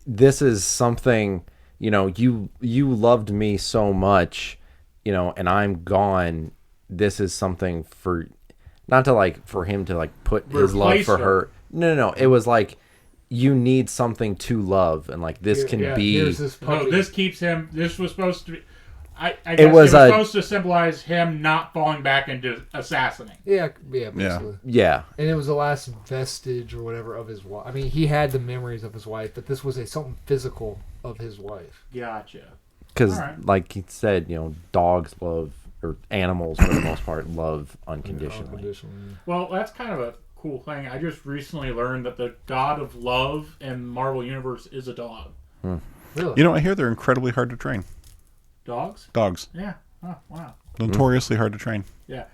this is something, you loved me so much, and I'm gone. This is something for. Not to for him to put his love for her. No. It was like you need something to love, and this can be. This keeps him. This was supposed to be. I guess it was supposed to symbolize him not falling back into assassinating. Yeah, basically. Yeah. And it was the last vestige or whatever of his wife. I mean, he had the memories of his wife, but this was something physical of his wife. Gotcha. Because, like he said, dogs love. Or animals, for the most part, love unconditionally. Well, that's kind of a cool thing. I just recently learned that the god of love in Marvel Universe is a dog. Really? I hear they're incredibly hard to train. Dogs? Dogs. Yeah. Oh, wow. Notoriously hard to train. Yeah.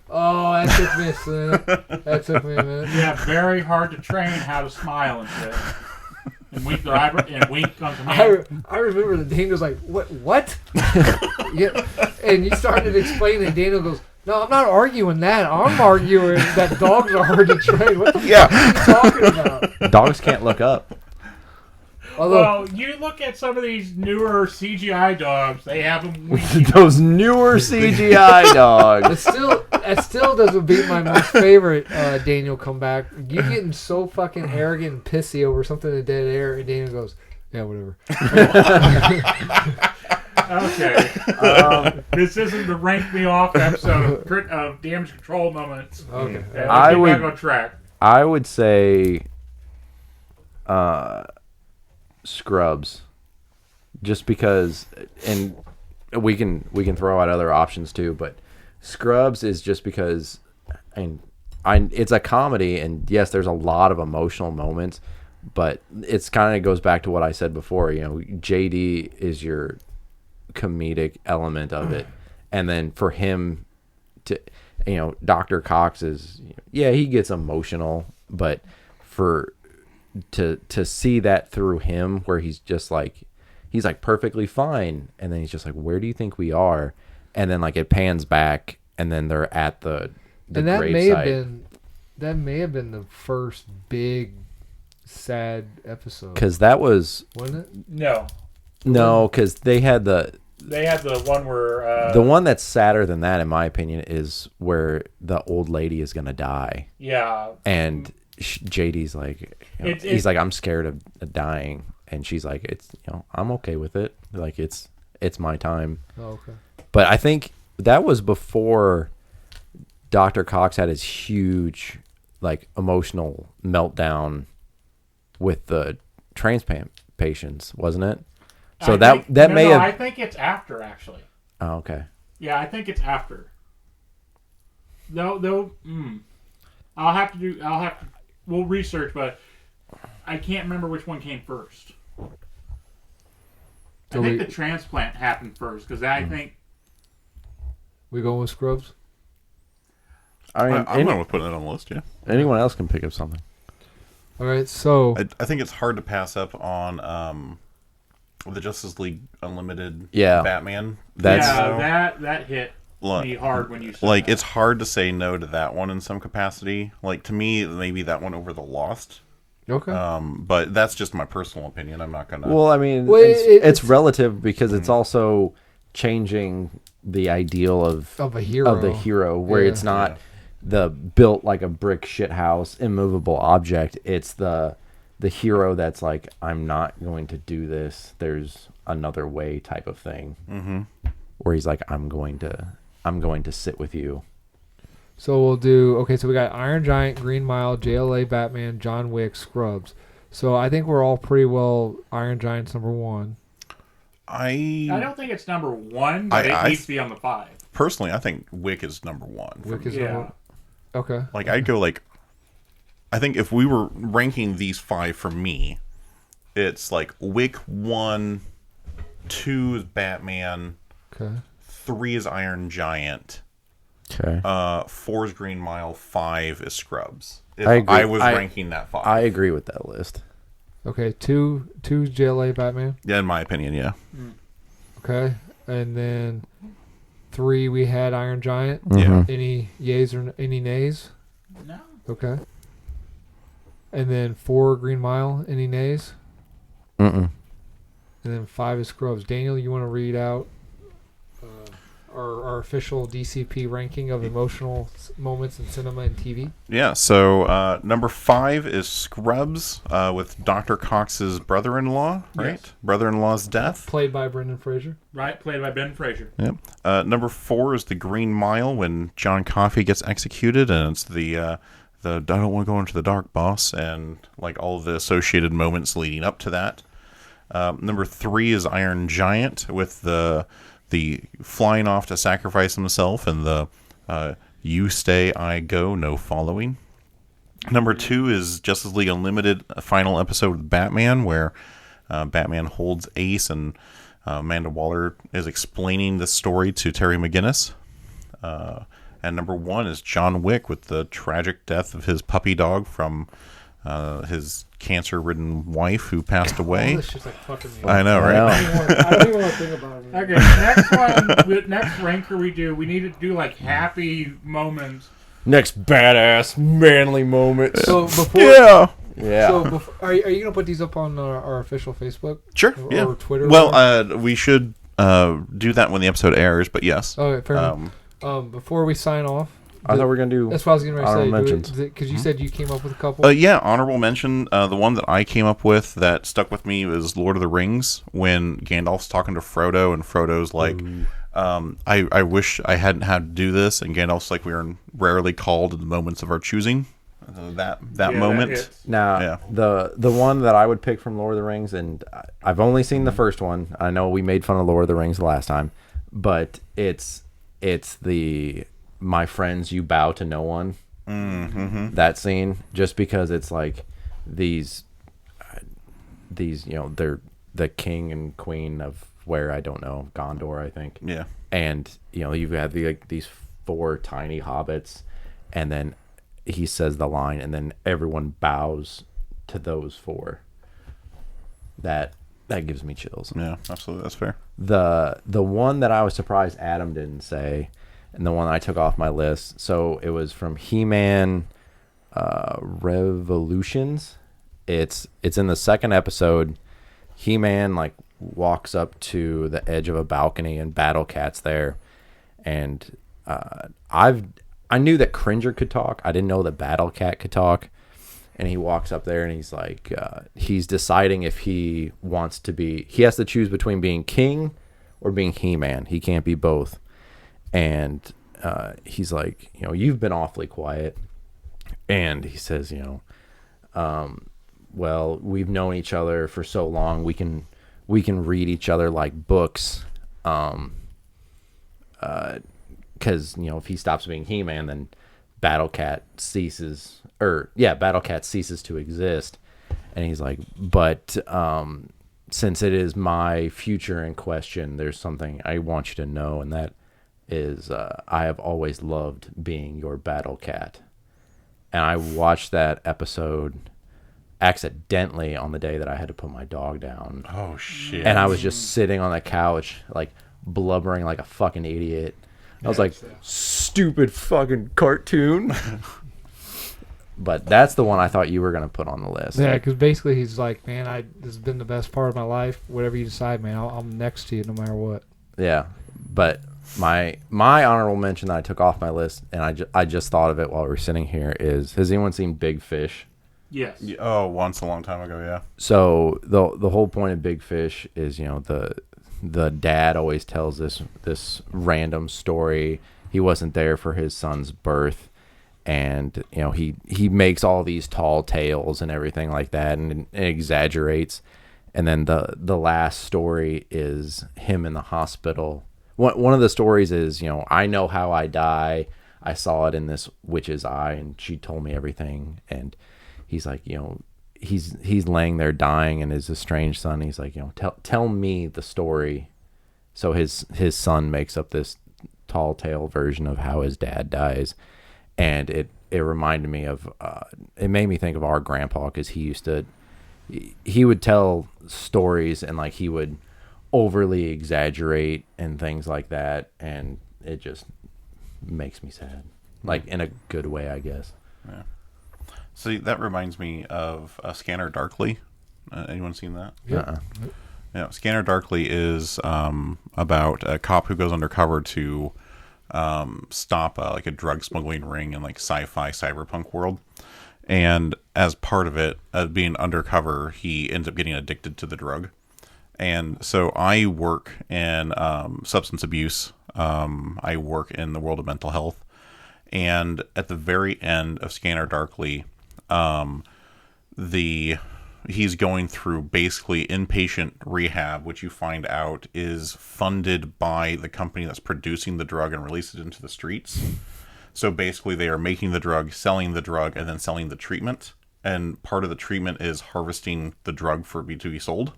Oh, that took me a minute. Yeah, very hard to train how to smile and shit. And wink their eyebrow and wink on command. I remember that Daniel was like, "What?" Yeah, and you started to explain, and Daniel goes, "No, I'm not arguing that. I'm arguing that dogs are hard to train. What the fuck are you talking about? Dogs can't look up." Well, you look at some of these newer CGI dogs; they have them winking. Those newer CGI dogs. It still doesn't beat my most favorite Daniel comeback. You getting so fucking arrogant and pissy over something in dead air, and Daniel goes, "Yeah, whatever." Okay. This isn't the rank me off episode of damage control moments. Okay. I would back on track. I would say Scrubs, just because, and we can throw out other options too, but Scrubs is just because, it's a comedy, and yes, there's a lot of emotional moments, but it's kind of goes back to what I said before. JD is your comedic element of it, and then for him to, Dr. Cox is, he gets emotional, but to see that through him, where he's just he's perfectly fine, and then he's just like, where do you think we are? And then it pans back, and then they're at the and that may have been the first big sad episode, because that was, wasn't it? No. No, because they had the one where the one that's sadder than that, in my opinion, is where the old lady is gonna die, yeah, and JD's like, he's like, I'm scared of dying, and she's like, it's I'm okay with it, like it's my time. Oh, okay. But I think that was before Dr. Cox had his huge like emotional meltdown with the transplant patients, wasn't it? So I think it's after, actually. Oh, okay. Yeah, I think it's after. No. We'll research, but I can't remember which one came first. I think the transplant happened first, because I think... We going with Scrubs? I mean, I'm going with putting it on the list, yeah. Anyone else can pick up something. All right, so... I think it's hard to pass up on the Justice League Unlimited Yeah. Batman. That hit me hard when you said like, that. it's hard to say no to that one in some capacity. Like, to me, maybe that one over the Lost. Okay. But that's just my personal opinion. I'm not gonna. Well, I mean, Well, it's relative because it's also changing the ideal of a hero. where it's not the built like a brick shit house, immovable object. It's the hero that's like, I'm not going to do this. There's another way type of thing. Mm-hmm. Where he's like, I'm going to sit with you. So we'll do... Okay, so we got Iron Giant, Green Mile, JLA, Batman, John Wick, Scrubs. So I think we're all pretty well... Iron Giant's number 1. I don't think it's number 1, but it needs to be on the 5. personally, I think Wick is number 1. Wick is number 1. Okay. Like, I'd go like... I think if we were ranking these 5 for me, it's like Wick 1, 2 is Batman, Okay. 3 is Iron Giant, Okay. 4 is Green Mile, 5 is Scrubs. If I agree. I was ranking that 5. I agree with that list. Okay, 2 JLA, Batman. Yeah, in my opinion, yeah. Okay. And then 3 we had Iron Giant. Yeah. Any yays or any nays? No. Okay. And then 4 Green Mile. Any nays? Mm-mm. And then 5 is Scrubs. Daniel, you want to read out our official DCP ranking of emotional moments in cinema and TV? Yeah, so number 5 is Scrubs with Dr. Cox's brother-in-law, right? Yes. Brother-in-law's death. Played by Brendan Fraser. Right, played by Ben Fraser. Yep. Number 4 is The Green Mile when John Coffey gets executed, and it's the I don't want to go into the dark, boss, and like all of the associated moments leading up to that. Number 3 is Iron Giant with the flying off to sacrifice himself and the you stay, I go, no following. Number 2 is Justice League Unlimited final episode with Batman, where Batman holds Ace and Amanda Waller is explaining the story to Terry McGinnis. And number 1 is John Wick with the tragic death of his puppy dog from his cancer-ridden wife who passed away. This shit's like fucking me. I know, right? I don't even want to think about it. Okay, next ranker we need to do like happy moments. Next badass manly moment. So before, Yeah. Yeah. So before, are you gonna put these up on our official Facebook? Sure. Or Yeah. Twitter? Well, we should do that when the episode airs, but yes. Okay, fair enough. Before we sign off, I thought we were going to do that's what I was going to say. honorable mentions. Because you said you came up with a couple. Yeah, honorable mention. The one that I came up with that stuck with me was Lord of the Rings, when Gandalf's talking to Frodo, and Frodo's like, I wish I hadn't had to do this, and Gandalf's like, we are rarely called in the moments of our choosing. That moment. Now, Yeah. the one that I would pick from Lord of the Rings, and I've only seen the first one. I know we made fun of Lord of the Rings the last time, but it's the my friends, you bow to no one. That scene, just because it's like these they're the king and queen of where, I don't know, Gondor, I think. Yeah. And you have these 4 tiny hobbits, and then he says the line, and then everyone bows to those 4. That gives me chills. Yeah, absolutely. That's fair. The one that I was surprised Adam didn't say, and the one I took off my list, so it was from He-Man Revolutions. It's in the second episode. He-Man like walks up to the edge of a balcony, and Battle Cat's there. And I knew that Cringer could talk. I didn't know that Battle Cat could talk. And he walks up there and he's like, he's deciding if he wants to be, he has to choose between being king or being He-Man. He can't be both. And he's like, you've been awfully quiet. And he says, well, we've known each other for so long. We can read each other like books. Because if he stops being He-Man, then Battle Cat ceases to exist. And he's like, but since it is my future in question, there's something I want you to know, and that is I have always loved being your Battle Cat. And I watched that episode accidentally on the day that I had to put my dog down. Oh shit! And I was just sitting on the couch, like blubbering like a fucking idiot. I was like, stupid fucking cartoon. But that's the one I thought you were going to put on the list. Yeah, because basically he's like, man, this has been the best part of my life. Whatever you decide, man, I'm next to you no matter what. Yeah, but my honorable mention that I took off my list, and I just thought of it while we were sitting here, is, has anyone seen Big Fish? Yes. Oh, once a long time ago, yeah. So the whole point of Big Fish is, the dad always tells this random story. He wasn't there for his son's birth, and he makes all these tall tales and everything like that, and exaggerates. And then the last story is him in the hospital. One of the stories is, I know how I die. I saw it in this witch's eye, and she told me everything. And he's like, he's laying there dying, and his estranged son, he's like, tell me the story. So his son makes up this tall tale version of how his dad dies. And it reminded me of, it made me think of our grandpa, because he would tell stories, and like he would overly exaggerate and things like that, and it just makes me sad, like in a good way, I guess. Yeah. See, that reminds me of Scanner Darkly. Anyone seen that? Yeah. Yeah, Scanner Darkly is about a cop who goes undercover to stop like a drug smuggling ring in like sci-fi cyberpunk world. And as part of it, being undercover, he ends up getting addicted to the drug. And so I work in substance abuse. I work in the world of mental health. And at the very end of Scanner Darkly, he's going through basically inpatient rehab, which you find out is funded by the company that's producing the drug and releases it into the streets. So basically they are making the drug, selling the drug, and then selling the treatment. And part of the treatment is harvesting the drug to be sold.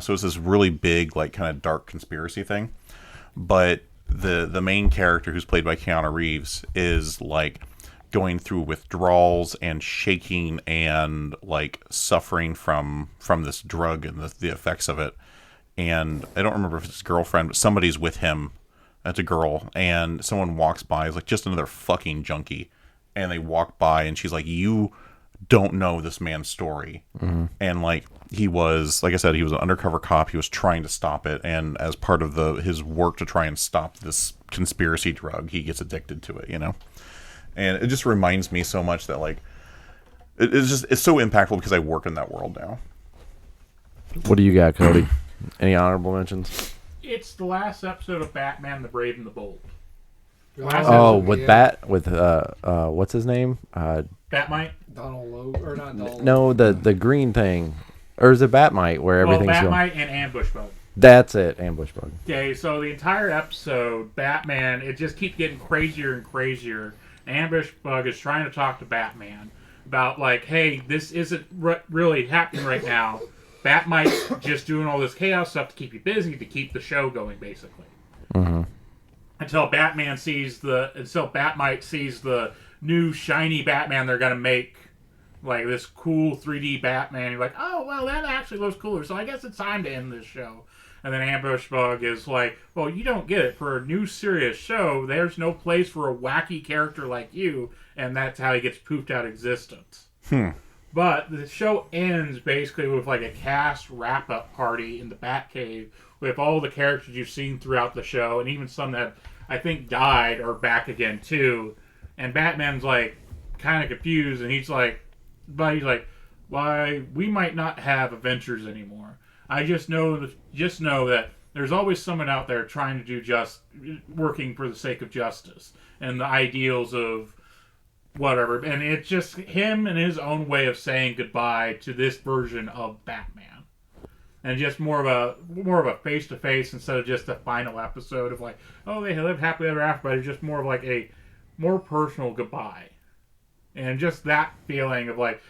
So it's this really big, like, kind of dark conspiracy thing. But the main character, who's played by Keanu Reeves, is like going through withdrawals and shaking and like suffering from this drug and the effects of it. And I don't remember if it's his girlfriend, but somebody's with him. It's a girl, and someone walks by, is like, just another fucking junkie. And they walk by, and she's like, you don't know this man's story. Mm-hmm. And like, he was, like I said, he was an undercover cop. He was trying to stop it, and as part of his work to try and stop this conspiracy drug, he gets addicted to it, And it just reminds me so much that, like, it's so impactful because I work in that world now. What do you got, Cody? Any honorable mentions? It's the last episode of Batman: The Brave and the Bold. What's his name? Batmite. Donald Logue, or not Donald. No, the green thing, or is it Batmite where everything's Batmite and Ambush Bug. That's it, Ambush Bug. Okay, so the entire episode, Batman, it just keeps getting crazier and crazier. Ambush Bug is trying to talk to Batman about, like, hey, this isn't really happening right now. Batmite's just doing all this chaos stuff to keep you busy, to keep the show going, basically. Mm-hmm. Until Batmite sees the new shiny Batman they're gonna make, like this cool 3D Batman. You're like, oh well, that actually looks cooler. So I guess it's time to end this show. And then Ambush Bug is like, well, you don't get it. For a new serious show, there's no place for a wacky character like you, and that's how he gets poofed out of existence. But the show ends basically with like a cast wrap-up party in the Batcave with all the characters you've seen throughout the show, and even some that I think died are back again too. And Batman's like kind of confused, and he's like, "Why we might not have adventures anymore. I just know that there's always someone out there trying to do working for the sake of justice and the ideals of." Whatever, and it's just him and his own way of saying goodbye to this version of Batman, and just more of a face to face instead of just a final episode of like, oh, they live happily ever after, but it's just more of like a more personal goodbye, and just that feeling of like,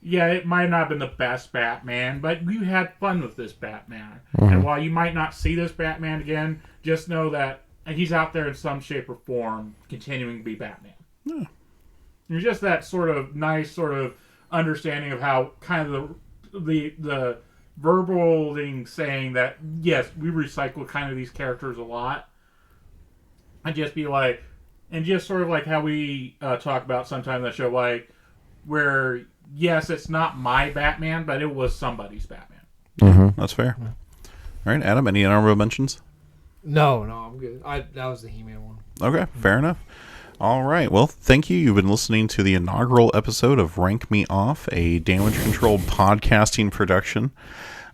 yeah, it might not have been the best Batman, but you had fun with this Batman, and while you might not see this Batman again, just know that he's out there in some shape or form, continuing to be Batman. Yeah. It's just that sort of nice sort of understanding of how kind of the verbaling saying that, yes, we recycle kind of these characters a lot. And just be like, and just sort of like how we talk about sometimes in the show, like, where, yes, it's not my Batman, but it was somebody's Batman. Mm-hmm. That's fair. All right, Adam, any honorable mentions? No, I'm good. That was the He-Man one. Okay, fair enough. All right. Well, thank you. You've been listening to the inaugural episode of Rank Me Off, a damage-controlled podcasting production.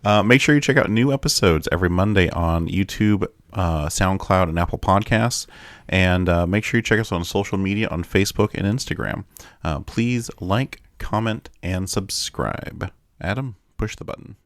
Make sure you check out new episodes every Monday on YouTube, SoundCloud, and Apple Podcasts. And make sure you check us on social media on Facebook and Instagram. Please like, comment, and subscribe. Adam, push the button.